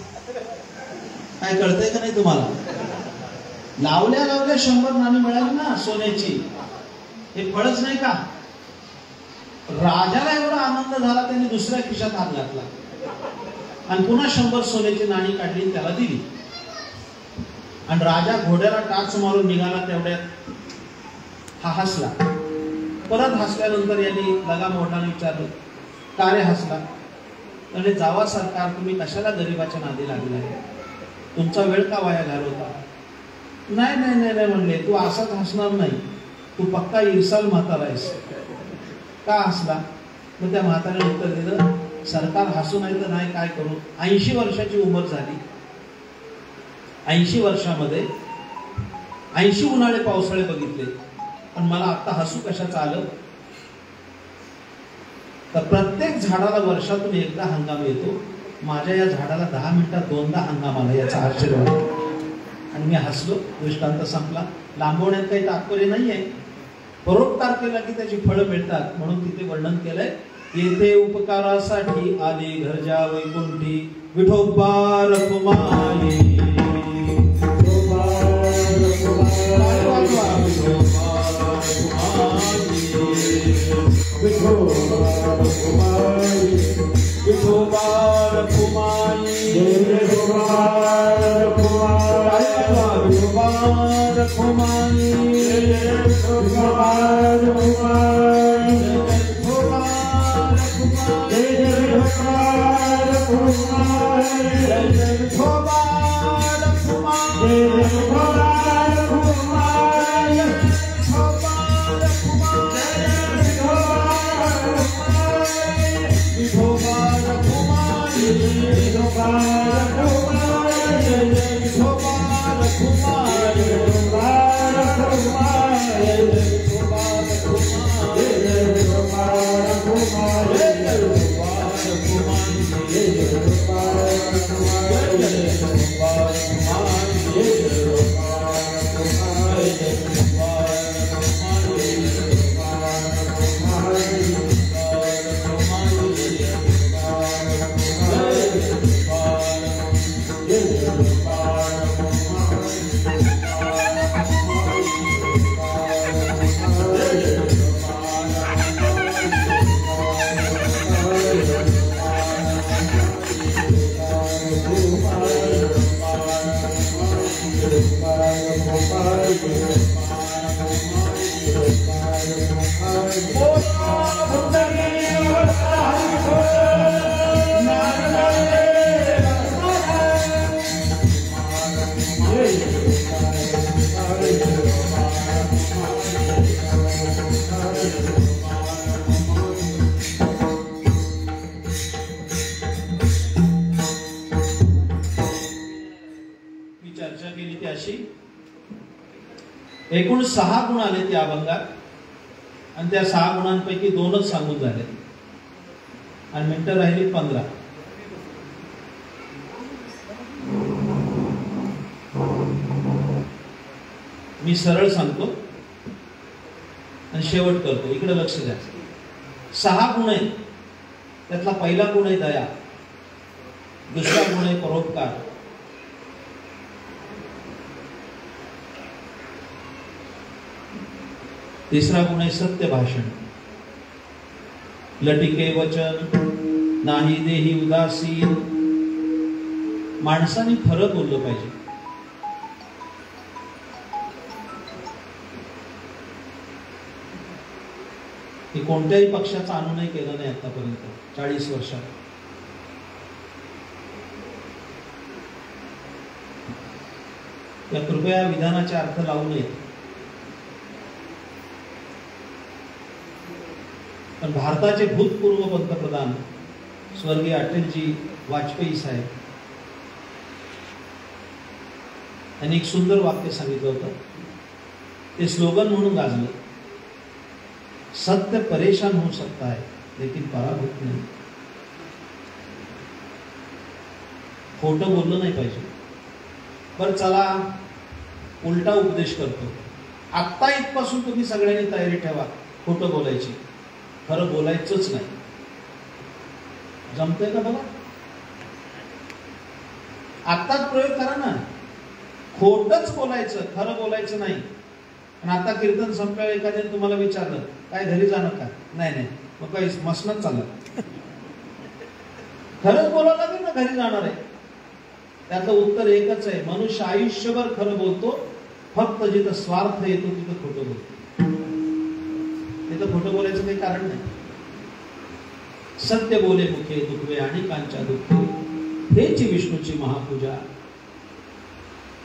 काय कळतंय का नाही तुम्हाला? लावल्या 100 नाणी मिळाली ना सोन्याची, हे फळच नाही का? राजाला एवढा आनंद झाला, त्यांनी दुसऱ्या खिशात हात घातला आणि पुन्हा 100 सोन्याची नाणी काढली, त्याला दिली. आणि राजा घोड्याला टाच मारून निघाला. तेवढ्यात हा हसला. परत हसल्यानंतर यांनी लगाम ओढल्याने विचारलं, का रे हसला? म्हणजे जावा सरकार, तुम्ही कशाला गरीबाच्या नादी लागलाय? तुमचा वेळ का वाया घालवता? नाही म्हणले, तू असाच हसणार नाही, तू पक्का इरसाल म्हातारा आहेस. का हसला? मग त्या म्हाताऱ्याने उत्तर दिलं, सरकार हसू नाही तर नाही, काय करू? 80 वर्षाची उमर झाली. 80 वर्षामध्ये 80 उन्हाळे पावसाळे बघितले, पण मला आता हसू कशाचं आलं? तर प्रत्येक झाडाला वर्षातून एकदा हंगाम येतो, माझ्या या झाडाला 10 मिनिटात 2दा हंगाम आला, याचा आश्चर्य. आणि मी हसलो. दृष्टांत संपला. लांबवण्यात काही तात्पर्य नाहीये, परोपकार केला की त्याची फळं मिळतात म्हणून तिथे वर्णन केलंय. येथे उपकारासाठी आले घरच्या वैकुंठी, विठोबा रखुमाई. चर्चा केली ती अशी, एकूण 6 गुण आले त्या अभंगात आणि त्या 6 गुणांपैकी 2च सांगून झाले आणि मिनिटं राहिली 15. मी सरळ सांगतो आणि शेवट करतो. इकडे लक्ष द्या. 6 गुण आहेत. त्यातला पहिला गुण आहे दया, दुसरा गुण आहे परोपकार, तिसरा गुण आहे सत्य भाषण, लटिके वचन, नाही देही उदासीन. माणसाने खरं बोललं पाहिजे. हे कोणत्याही पक्षाचा अनुनय केला नाही आतापर्यंत 40 वर्षात. या कृपया विधानाचे अर्थ लावू नयेत. पण भारताचे भूतपूर्व पंतप्रधान स्वर्गीय अटलजी वाजपेयी साहेब यांनी एक सुंदर वाक्य सांगितलं होतं. ते स्लोगन म्हणून गाजलं. सत्य परेशान हो सकता है लेकिन पराभूत नहीं. खोटं बोललं नाही पाहिजे. बरं चला उलटा उपदेश करतो. आत्ता इथपासून तुम्ही सगळ्यांनी तयारी ठेवा खोटं बोलायची, खरं बोलायचंच नाही. जमतंय का बघा. आत्ताच प्रयोग करा ना. खोटच बोलायचं, खरं बोलायचं नाही. आणि आता कीर्तन संपल्यावर एखाद्याने तुम्हाला विचारलं काय घरी जाणार का, नाही नाही, मग काही मसनच चाललं. खरंच बोलावं लागेल ना, घरी जाणार आहे. त्याचं उत्तर एकच आहे, मनुष्य आयुष्यभर खरं बोलतो, फक्त जिथं स्वार्थ येतो तिथं खोटं बोलतो. तिथं खोटं बोलायचं काही कारण नाही. सत्य बोले मुखे दुखवे आणि कांच्या दुःखे, हेच विष्णूची महापूजा.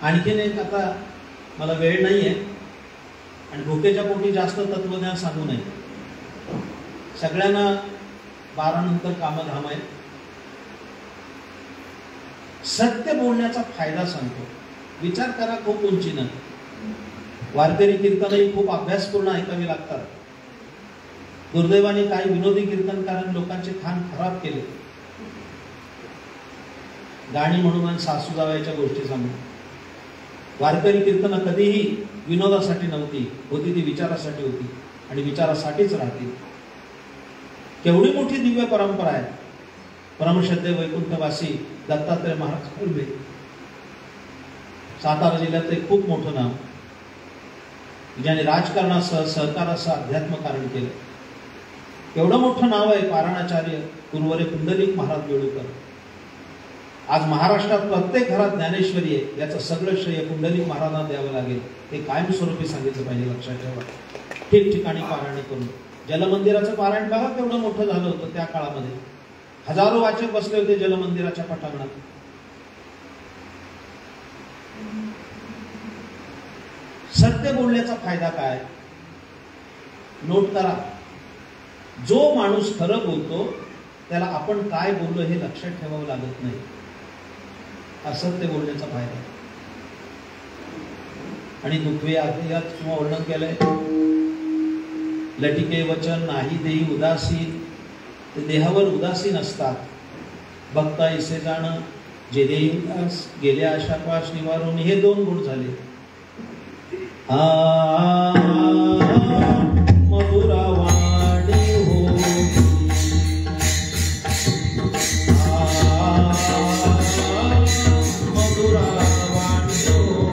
आणखीन एक, आता मला वेळ नाहीये आणि भुकेच्या पोटी जास्त तत्वज्ञान सांगू नये. सगळ्यांना 12 नंतर कामधाम आहे. सत्य बोलण्याचा फायदा सांगतो. विचार करा खूप उंचीनं. वारकरी कीर्तनही खूप अभ्यासपूर्ण ऐकावी लागतात. दुर्दैवाने काही विनोदी कीर्तनकारांनी लोकांचे कान खराब केले. गाणी म्हणून आणि सासू जावयाच्या गोष्टी सांगून. वारकरी कीर्तन कधीही विनोदासाठी नव्हती, होती ती विचारासाठी होती आणि विचारासाठीच राहतील. केवढी मोठी दिव्य परंपरा आहे. परमश्रद्धेय वैकुंठवासी दत्तात्रय महाराज कर्वे, सातारा जिल्ह्यात एक खूप मोठं नाव, ज्याने राजकारणासह सहकारासह अध्यात्म कारण केलं. एवढं मोठं नाव आहे पारायणाचार्य गुरुवर्य पुंडलिक महाराज वेळुकर. आज महाराष्ट्रात प्रत्येक घरात ज्ञानेश्वरी आहे. याचं सगळं श्रेय पुंडलिक महाराजांना द्यावं लागेल. हे कायमस्वरूपी सांगितलं पाहिजे, लक्षात ठेवा. ठिकठिकाणी पारायण करून. जलमंदिराचं पारायण बघा केवढं मोठं झालं होतं त्या काळामध्ये. हजारो वाचक बसले होते जलमंदिराच्या पटांगणात. सत्य बोलण्याचा फायदा काय? नोट करा. जो माणूस खरं बोलतो त्याला आपण काय बोललो हे लक्षात ठेवावं लागत नाही. असत्य बोलण्याचा फायदा. आणि दुखवे यात किंवा वर्णन केलंय, लटिके वचन, नाही देही उदासीन. ते देहावर उदासीन असतात. बघता इसे जाणं, जे देही उदास, गेले आशापाश निवारून. हे 2 गुण झाले. मधुरा वाणी हो, मधुरा वाणी हो,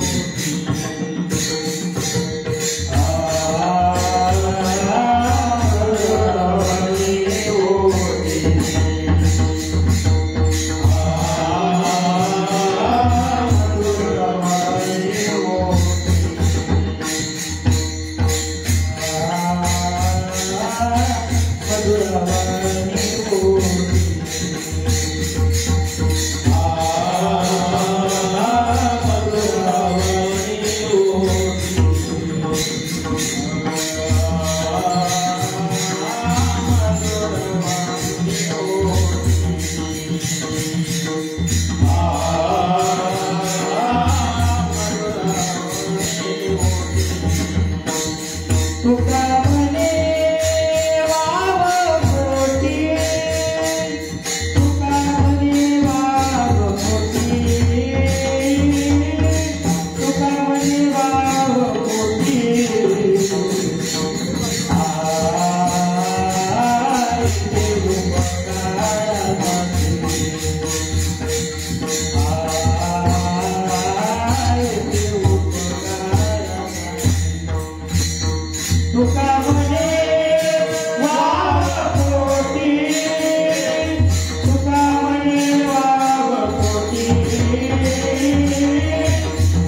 तुका म्हणे वाव पोटी, तुका म्हणे वाव पोटी,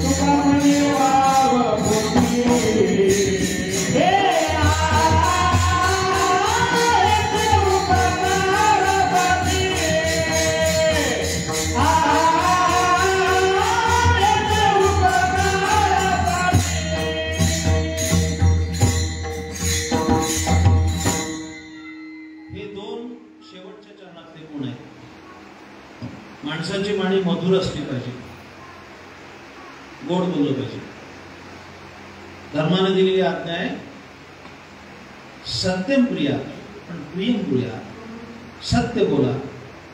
तुका म्हणे वाव पोटी. हे आयते उपकार पाती, आयते उपकार पाती. हे दोन शेवटच्या चरणातले गुण आहेत. माणसाची वाणी मधुर असली पाहिजे, गोड बोललं पाहिजे. धर्माने दिलेली आज्ञा आहे सत्यम प्रिया पण प्रियम प्रिया. सत्य बोला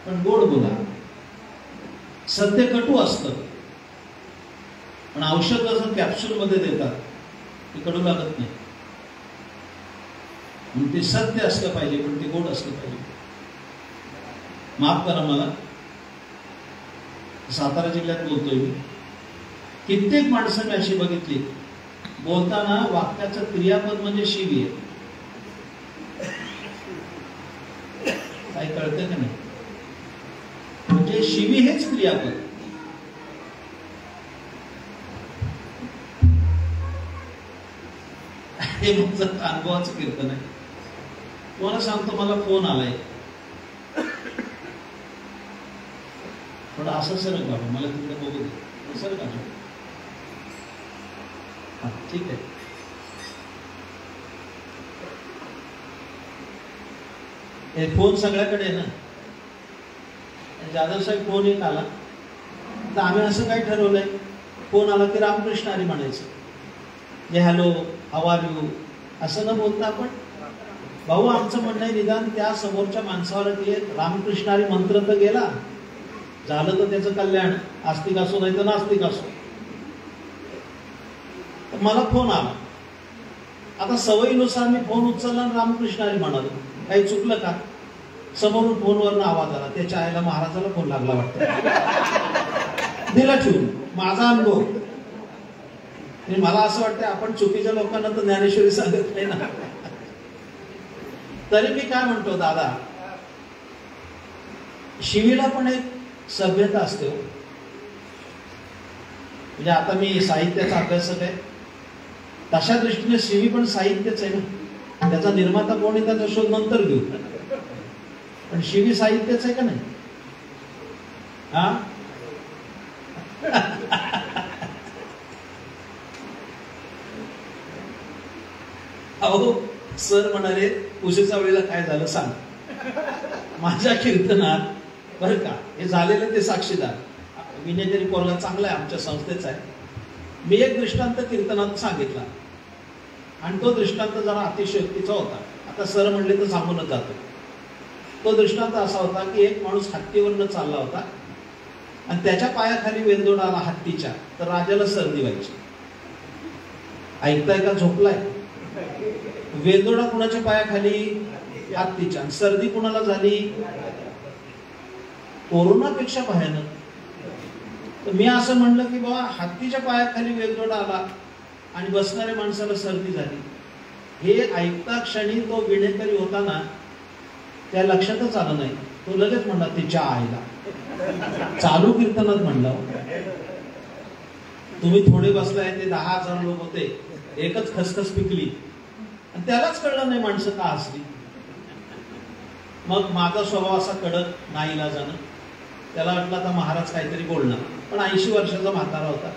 पण गोड बोला. सत्य कटू असतं पण औषध जसं कॅप्सूल मध्ये देतात ते कडू लागत नाही. म्हणून ते सत्य असलं पाहिजे पण ते गोड असलं पाहिजे. माफ करा मला, सातारा जिल्ह्यात बोलतोय मी. कित्येक माणसं मी अशी बघितली बोलताना वाक्याचं क्रियापद म्हणजे शिवी आहे. काही कळतं का नाही? म्हणजे शिवी हेच क्रियापद. हे माझं अनुभवाचं कीर्तन आहे. तुम्हाला सांगतो, मला फोन आलाय. थोडं असं सरक बाबा, मला तिकडे बघू दे. सरक असं. हा ठीक आहे. हे फोन सगळ्याकडे आहे ना. जाधव साहेब फोन एक आला तर आम्ही असं काय ठरवलंय, फोन आला की रामकृष्ण हरी म्हणायचं. जे हॅलो हाऊ आर यू असं न बोलता आपण भाऊ आमचं म्हणणं आहे निदान त्या समोरच्या माणसावर रामकृष्ण हरी मंत्र तर गेला, झालं तर त्याचं कल्याण. आस्तिक असो नाही तर नास्तिक असो. तर मला फोन आला. आता सवयीनुसार मी फोन उचलला आणि रामकृष्ण हरी म्हणालो. काही चुकलं का? समोरून फोनवरनं आवाज आला. त्याच्या आईला महाराजाला फोन लागला वाटतं. दिला ठेवून. माझा अनुभव. मला असं वाटतं आपण चुकीच्या लोकांना तर ज्ञानेश्वरी सांगत नाही ना. तरी मी काय म्हणतो दादा, शिवीला पण एक सभ्यता असते. म्हणजे आता मी साहित्याचा अभ्यासक आहे, तशा दृष्टीने शिवी पण साहित्यच आहे ना. त्याचा निर्माता कोण आहे त्याचा शोध नंतर घेऊ, पण शिवी साहित्यच आहे का नाही? हा अहो सर म्हणाले उशीच्या वेळेला काय झालं सांग. माझ्या कीर्तनात बरं का, हे झालेलं ते साक्षीदार. विनेकरी पोरगा चांगला आहे, आमच्या संस्थेचा आहे. मी एक दृष्टांत कीर्तनात सांगितला आणि तो दृष्टांत जरा अतिशयोक्तीचा होता. आता सर म्हणले तर सांगूनच जातो. तो दृष्टांत असा होता की एक माणूस हत्तीवरनं चालला होता आणि त्याच्या पायाखाली वेलदोडा आला हत्तीच्या, तर राजाला सर्दी व्हायची. ऐकताय का? झोपलाय. वेलदोडा कुणाच्या पायाखाली? हत्तीच्या. सर्दी कुणाला झाली? कोरोनापेक्षा भयानक. तर मी असं म्हणलं की बाबा हत्तीच्या पायाखाली वेलदोडा आला आणि बसणाऱ्या माणसाला सर्दी झाली. हे ऐकता क्षणी तो विणेकरी होता ना, त्या लक्षातच आलं नाही. तो लगेच म्हणला तिच्या आईला. चालू कीर्तनात म्हणला. तुम्ही थोडे बसलाय, ते 10,000 लोक होते, एकच खसखस पिकली आणि त्यालाच कळलं नाही माणसं का हसली. मग माझा स्वभाव असा कडक नाईलाजानं, त्याला वाटलं आता महाराज काहीतरी बोलणार. पण 80 वर्षाचा म्हातारा होता,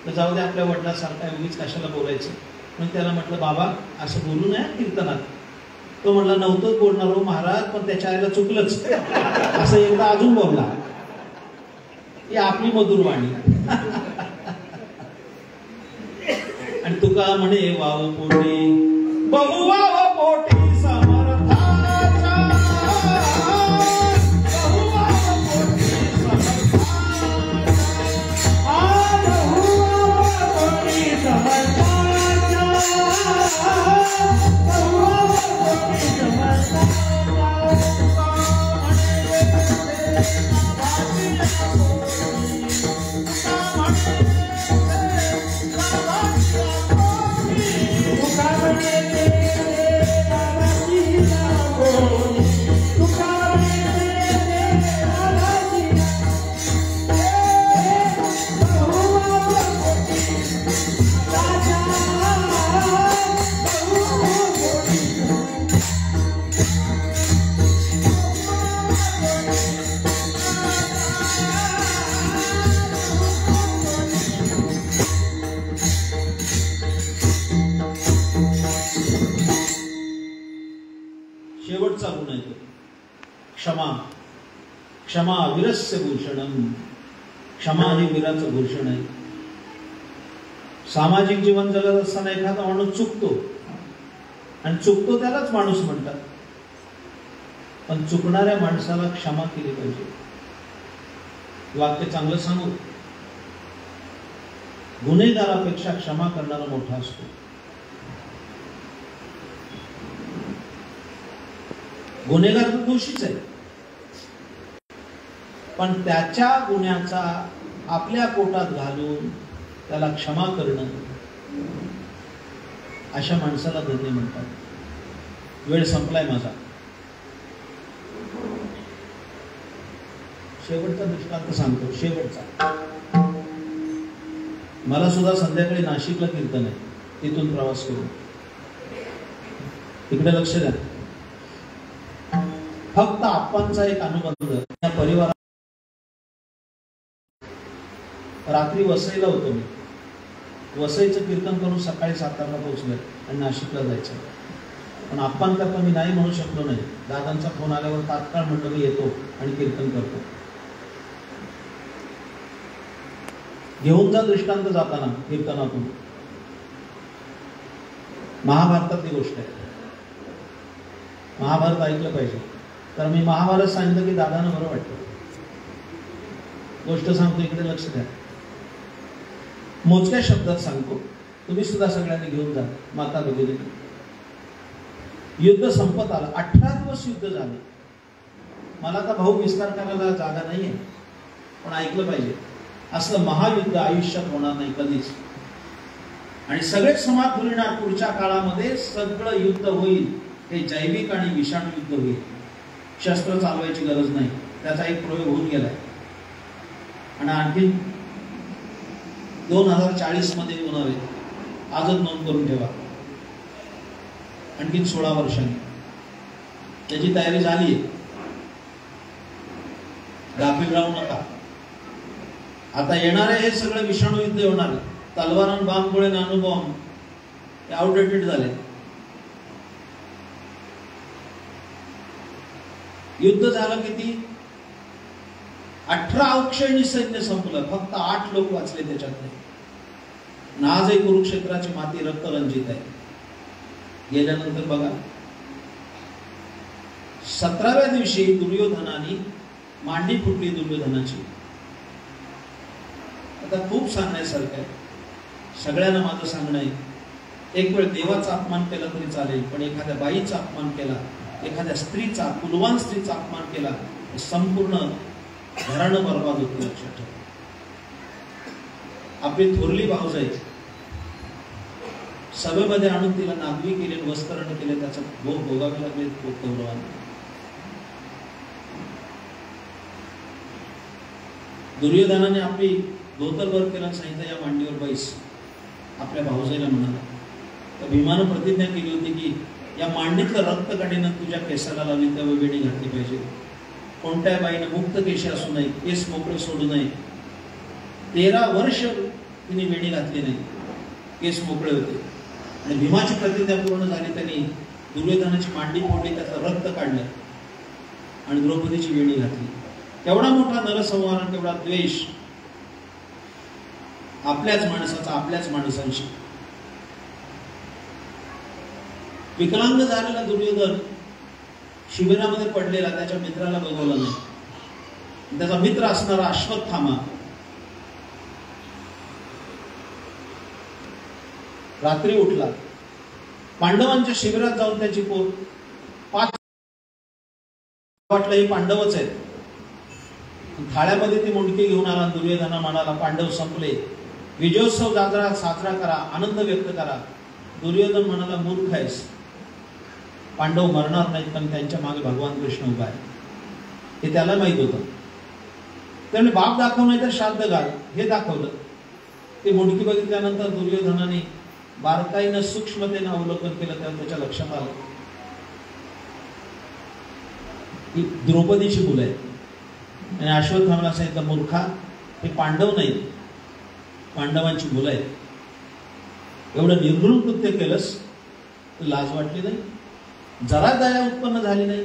तर जाऊ दे आपल्या वडिलांसारखा, उगीच कशाला बोलायचं. मग त्याला म्हटलं बाबा असं बोलू नये कीर्तनात. तो म्हणला नव्हतंच बोलणार हो महाराज, पण त्याच्या आईला चुकलंच. असं एकदा अजून बोलला. ही आपली मधुर वाणी. आणि तुका म्हणे वाव पोटी बहु वाव पोटी समर्थाच्या, बहु वाव पोटी समर्थाच्या, बहु वाव पोटी समर्थाच्या, बहु वाव पोटी समर्थाच्या. तुका म्हणे शेवटचा गुण आहे तो क्षमा. क्षमा वीरस्य भूषणम. क्षमा हे वीराचं भूषण आहे. सामाजिक जीवन जगत असताना एखादा माणूस चुकतो आणि चुकतो त्यालाच माणूस म्हणतात, पण चुकणाऱ्या माणसाला क्षमा केली पाहिजे. वाक्य चांगलं सांगू, गुन्हेगारापेक्षा क्षमा करणारा मोठा असतो. गुन्हेगार तर दोषीच आहे, पण त्याच्या गुन्ह्याचा आपल्या पोटात घालून त्याला क्षमा करणं, अशा माणसाला धन्य म्हणतात. वेळ संपलाय माझा. शेवटचा दृष्टांत सांगतो. शेवटचा, मला सुद्धा संध्याकाळी नाशिकला कीर्तन आहे, तिथून प्रवास करून. तिकडे लक्ष द्या. फक्त आप्पांचा एक अनुबंध या परिवारात. रात्री वसईला होतो मी. वसईचं कीर्तन करून सकाळी सातारला पोहोचलोय आणि नाशिकला जायचं, पण आप्पांकरता मी नाही म्हणू शकलो नाही. दादांचा फोन आल्यावर तात्काळ म्हणलं मी येतो आणि कीर्तन करतो. घेऊन जा दृष्टांत जाताना कीर्तनातून. महाभारतातली गोष्ट आहे. महाभारत ऐकलं पाहिजे. तर मी महाभारत सांगितलं की दादांना बरं वाटतं. गोष्ट सांगतो, इकडे लक्ष द्या. मोजक्या शब्दात सांगतो, तुम्ही सुद्धा सगळ्यांनी घेऊन जा. माता भगिनी, युद्ध संपत आलं. 18 दिवस युद्ध झाले. मला आता भाऊ विस्तार करायला जागा नाहीये, पण ऐकलं पाहिजे. असं महायुद्ध आयुष्यात होणार नाही कधीच. आणि सगळे समाज भुलणार. पुढच्या काळामध्ये सगळं युद्ध होईल, हे जैविक आणि विषाणू युद्ध होईल. शस्त्र चालवायची गरज नाही. त्याचा एक प्रयोग होऊन गेलाय आणि आणखी 2040 मध्ये होणार आहे. आजच नोंद करून ठेवा. आणखीन 16 वर्षांनी त्याची तयारी झाली आहे. गाफील राहू नका. आता येणारे हे सगळे विषाणू युद्ध होणार आहे. तलवार, बांब, गोळे, नानोबॉम्ब हे आउटडेटेड झाले. युद्ध झालं किती? 18 अवक्षयणी सैन्य संपलं. फक्त 8 लोक वाचले त्याच्यातले. आजही कुरुक्षेत्राची माती रक्तरंजित आहे. गेल्यानंतर बघा, 17व्या दिवशी दुर्योधनाने मांडी फुटली दुर्योधनाची. आता खूप सांगण्यासारखं आहे. सगळ्यांना माझं सांगणं आहे, एक वेळ देवाचा अपमान केला तरी चालेल, पण एखाद्या बाईचा अपमान केला, एखाद्या स्त्रीचा, कुलवान स्त्रीचा अपमान केला, संपूर्ण घराणं बर्बाद होतं. लक्षात ठेवा. आपली थोरली भाऊजाई सभेमध्ये आणून तिला नागवी केले, वस्त्रण केले, त्याचा भोग भोगावे लागले कौरवांना. दुर्योधनाने आपली धोतर वर केला, सांगितलं या मांडीवर बैस. आपल्या भाऊजाईला म्हणाला. तर भीमानं प्रतिज्ञा केली होती की या मांडीतलं रक्त काढीनं तुझ्या केसाला लावली, तेव्हा वेणी घातली पाहिजे. कोणत्या बाईने मुक्त केशी असू नये, केस मोकळे सोडू नये. 13 वर्ष तिने वेणी घातली नाही, केस मोकळे होते. आणि भीमाची प्रतिज्ञा पूर्ण झाली. त्यांनी दुर्योधनाची मांडी फोडली, त्याचं रक्त काढलं आणि द्रौपदीची वेणी घातली. केवढा मोठा नरसंहार, केवढा द्वेष आपल्याच माणसाचा आपल्याच माणसांशी. विकलांग झालेला दुर्योधन शिबिरामध्ये पडलेला, त्याच्या मित्राला बघवलं नाही. त्याचा मित्र असणारा अश्वत्थामा रात्री उठला, पांडवांच्या शिबिरात जाऊन त्याची पोर 5 वाटलं हे पांडवच आहेत. थाळ्यामध्ये ती मुंडकी घेऊन आला. दुर्योधना म्हणाला, पांडव संपले, विजयोत्सव साजरा करा, आनंद व्यक्त करा. दुर्योधन म्हणाला, मूर्ख आहेस, पांडव मरणार नाहीत, पण त्यांच्या मागे भगवान कृष्ण उभा आहे. हे त्याला माहित होतं. त्याने बाप दाखव नाही तर श्राद्ध घाल हे दाखवलं. ते मुंडकी बघितल्यानंतर दुर्योधनाने बारकाईनं सूक्ष्मतेनं अवलोकन केलं. तेव्हा त्याच्या लक्षात आलं की द्रौपदीची मुलं आहेत. आणि अश्वत्थामाला सांगितलं, मूर्खा, हे पांडव नाहीत, पांडवांची मुलं आहेत. एवढं निर्घृण कृत्य केलंस तर लाज वाटली नाही? जरा दया उत्पन्न झाली नाही.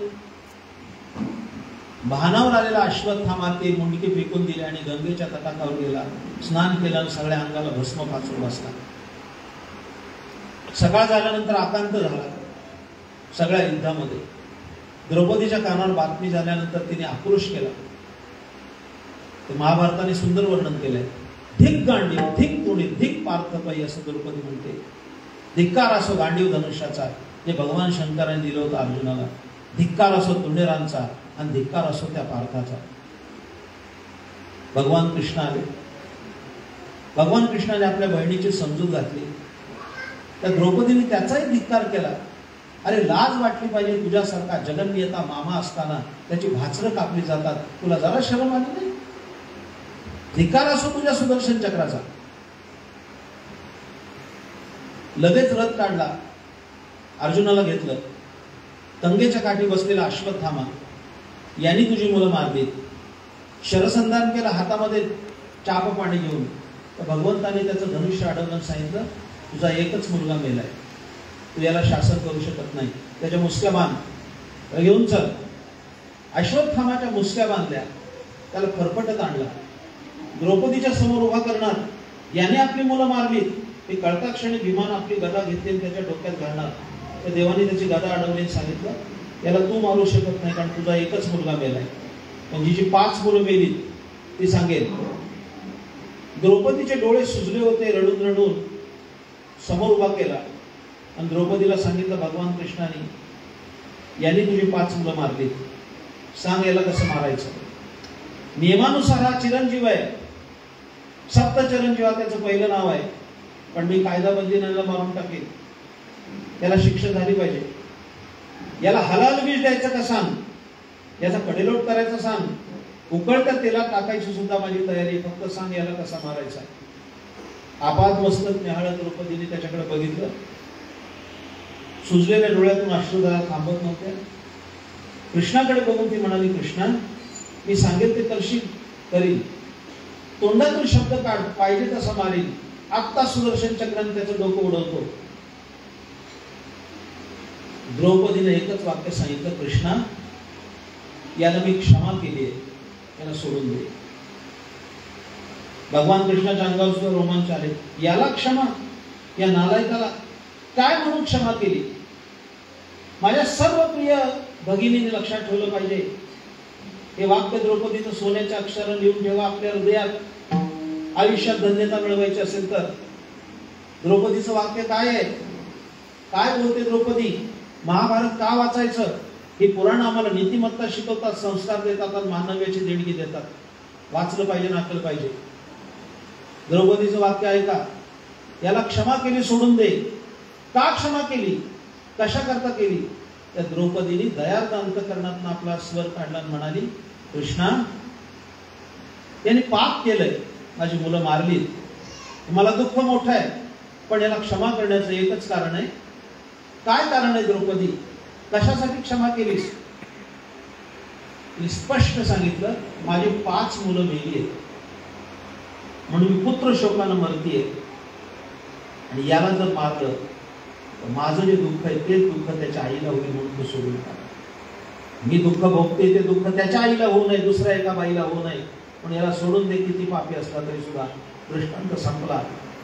भानावर आलेला अश्वत्थामा ते मुंडके फेकून दिले आणि गंगेच्या तटाकावर गेला, स्नान केलं आणि सगळ्या अंगाला भस्म फासून बसला. सकाळ झाल्यानंतर आकांत झाला सगळ्या युद्धामध्ये. द्रौपदीच्या कानावर बातमी झाल्यानंतर तिने आक्रोश केला. ते महाभारताने सुंदर वर्णन केलंय. धिक गांडीव, धिक तोडी, धिक पार्थपै असं द्रौपदी म्हणते. धिक्कार असो गांडीव धनुष्याचा, जे भगवान शंकरांनी दिलं होतं अर्जुनाला. धिक्कार असो तुंडेरांचा आणि धिक्कार असो त्या पार्थाचा. भगवान कृष्ण आले. भगवान कृष्णाने आपल्या बहिणीची समजूत घातली. त्या द्रौपदीने त्याचाही धिक्कार केला. अरे लाज वाटली पाहिजे, तुझ्यासारखा जगन्नियता मामा असताना त्याची भाचरं कापली जातात, तुला जरा शरम आली नाही? धिक्कार असो तुझ्या सुदर्शन चक्राचा. लगेच रथ काढला, अर्जुनाला घेतलं. गंगेच्या काठी बसलेला अश्वत्थामा यांनी तुझी मुलं मारली. शरसंधान केलं हातामध्ये चाप पाणी घेऊन. तर भगवंताने त्याचं धनुष्य अडवलं, सांगितलं तुझा एकच मुलगा मेलाय, तू याला शासन करू शकत नाही, त्याच्या मुसक्या बांध, घेऊन चल. अश्वत्थामाच्या मुसक्या बांधल्या, त्याला फरफटत आणला. द्रौपदीच्या समोर उभा करणार. याने आपली मुलं मारली. ते कळता क्षणी भीमान आपली गदा घेतली त्याच्या डोक्यात घालणार. त्या देवाने त्याची गदा अडवली, सांगितलं याला तू मारू शकत नाही, कारण तुझा एकच मुलगा मेलाय. पण जी 5 मुलं मेली ती सांगेल. द्रौपदीचे डोळे सुजले होते, रडून रडून समोर उभा केला आणि द्रौपदीला सांगितलं भगवान कृष्णाने यांनी तुझी 5 मुलं मारली, सांग याला कसं मारायचं. नियमानुसार हा चिरंजीव आहे, सप्त चिरंजीवा त्याचं पहिलं नाव आहे, पण मी कायदाबंदीला मारून टाकेल, त्याला शिक्षा झाली पाहिजे. याला हलाल विष द्यायचं का सांग, याचा कडेलोट करायचा सांग, उकळत्या तेलात टाकायची सुद्धा माझी तयारी, फक्त सांग याला कसा मारायचा. आपात मस्तक निहाळत द्रौपदीने त्याच्याकडे बघितलं. सुजलेल्या डोळ्यातून अश्रुधारा थांबत नव्हत्या. कृष्णाकडे बघून ती म्हणाली, कृष्णा मी सांगेल ते करशील? करील. तोंडातून शब्द काढ, पाहिजे तसा मारील. आत्ता सुदर्शन चक्राने त्याचं डोकं उडवतो. द्रौपदीने एकच वाक्य सांगितलं, कृष्णा याला मी क्षमा केली आहे, याला सोडून दे. भगवान कृष्णाच्या अंगावर सुद्धा रोमांच आले. याला क्षमा? या नालायकाला काय म्हणून क्षमा केली? माझ्या सर्व प्रिय भगिनीने लक्षात ठेवलं पाहिजे. हे वाक्य द्रौपदीनं सोन्याच्या अक्षराने लिहून ठेवा आपल्या हृदयात. आयुष्यात धन्यता मिळवायची असेल तर. द्रौपदीचं वाक्य काय आहे? काय बोलते द्रौपदी? महाभारत का वाचायचं? हे पुराण आम्हाला नीतिमत्ता शिकवतात, संस्कार देतात आणि मानव्याची देणगी देतात. वाचलं पाहिजे, नाकलं पाहिजे. द्रौपदीचं वाक्य ऐका, याला क्षमा केली, सोडून दे. का क्षमा केली? कशा करता केली? त्या द्रौपदीने दयार्द अंतकरणातून आपला स्वर काढला आणि म्हणाली, कृष्णा याने पाप केलंय, माझी मुलं मारली, मला दुःख मोठं आहे, पण याला क्षमा करण्याचं एकच कारण आहे. काय कारण आहे द्रौपदी? कशासाठी क्षमा केलीस? स्पष्ट सांगितलं, माझी 5 मुलं मेली आहेत म्हणून मी पुत्र शोकानं मरतीये, आणि याला जर मारलं तर माझं जे दुःख आहे ते दुःख त्याच्या आईला होईल म्हणून तो सोडून टाक. मी दुःख भोगते ते दुःख त्याच्या आईला होऊ नये, दुसऱ्या एका बाईला होऊ नये, पण याला सोडून दे. किती पापी असला तरी सुद्धा. दृष्टांत संपला.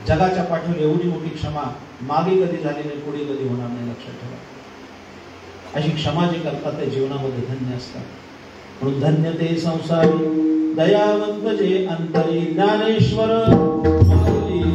जगाच्या पाठीवर एवढी मोठी क्षमा मागे कधी झाली नाही, पुढे कधी होणार नाही, लक्षात ठेवा. अशी क्षमा जे करतात ते जीवनामध्ये धन्य असतात. म्हणून धन्य ते संसार दयावंत जे अंतरी. ज्ञानेश्वर माऊली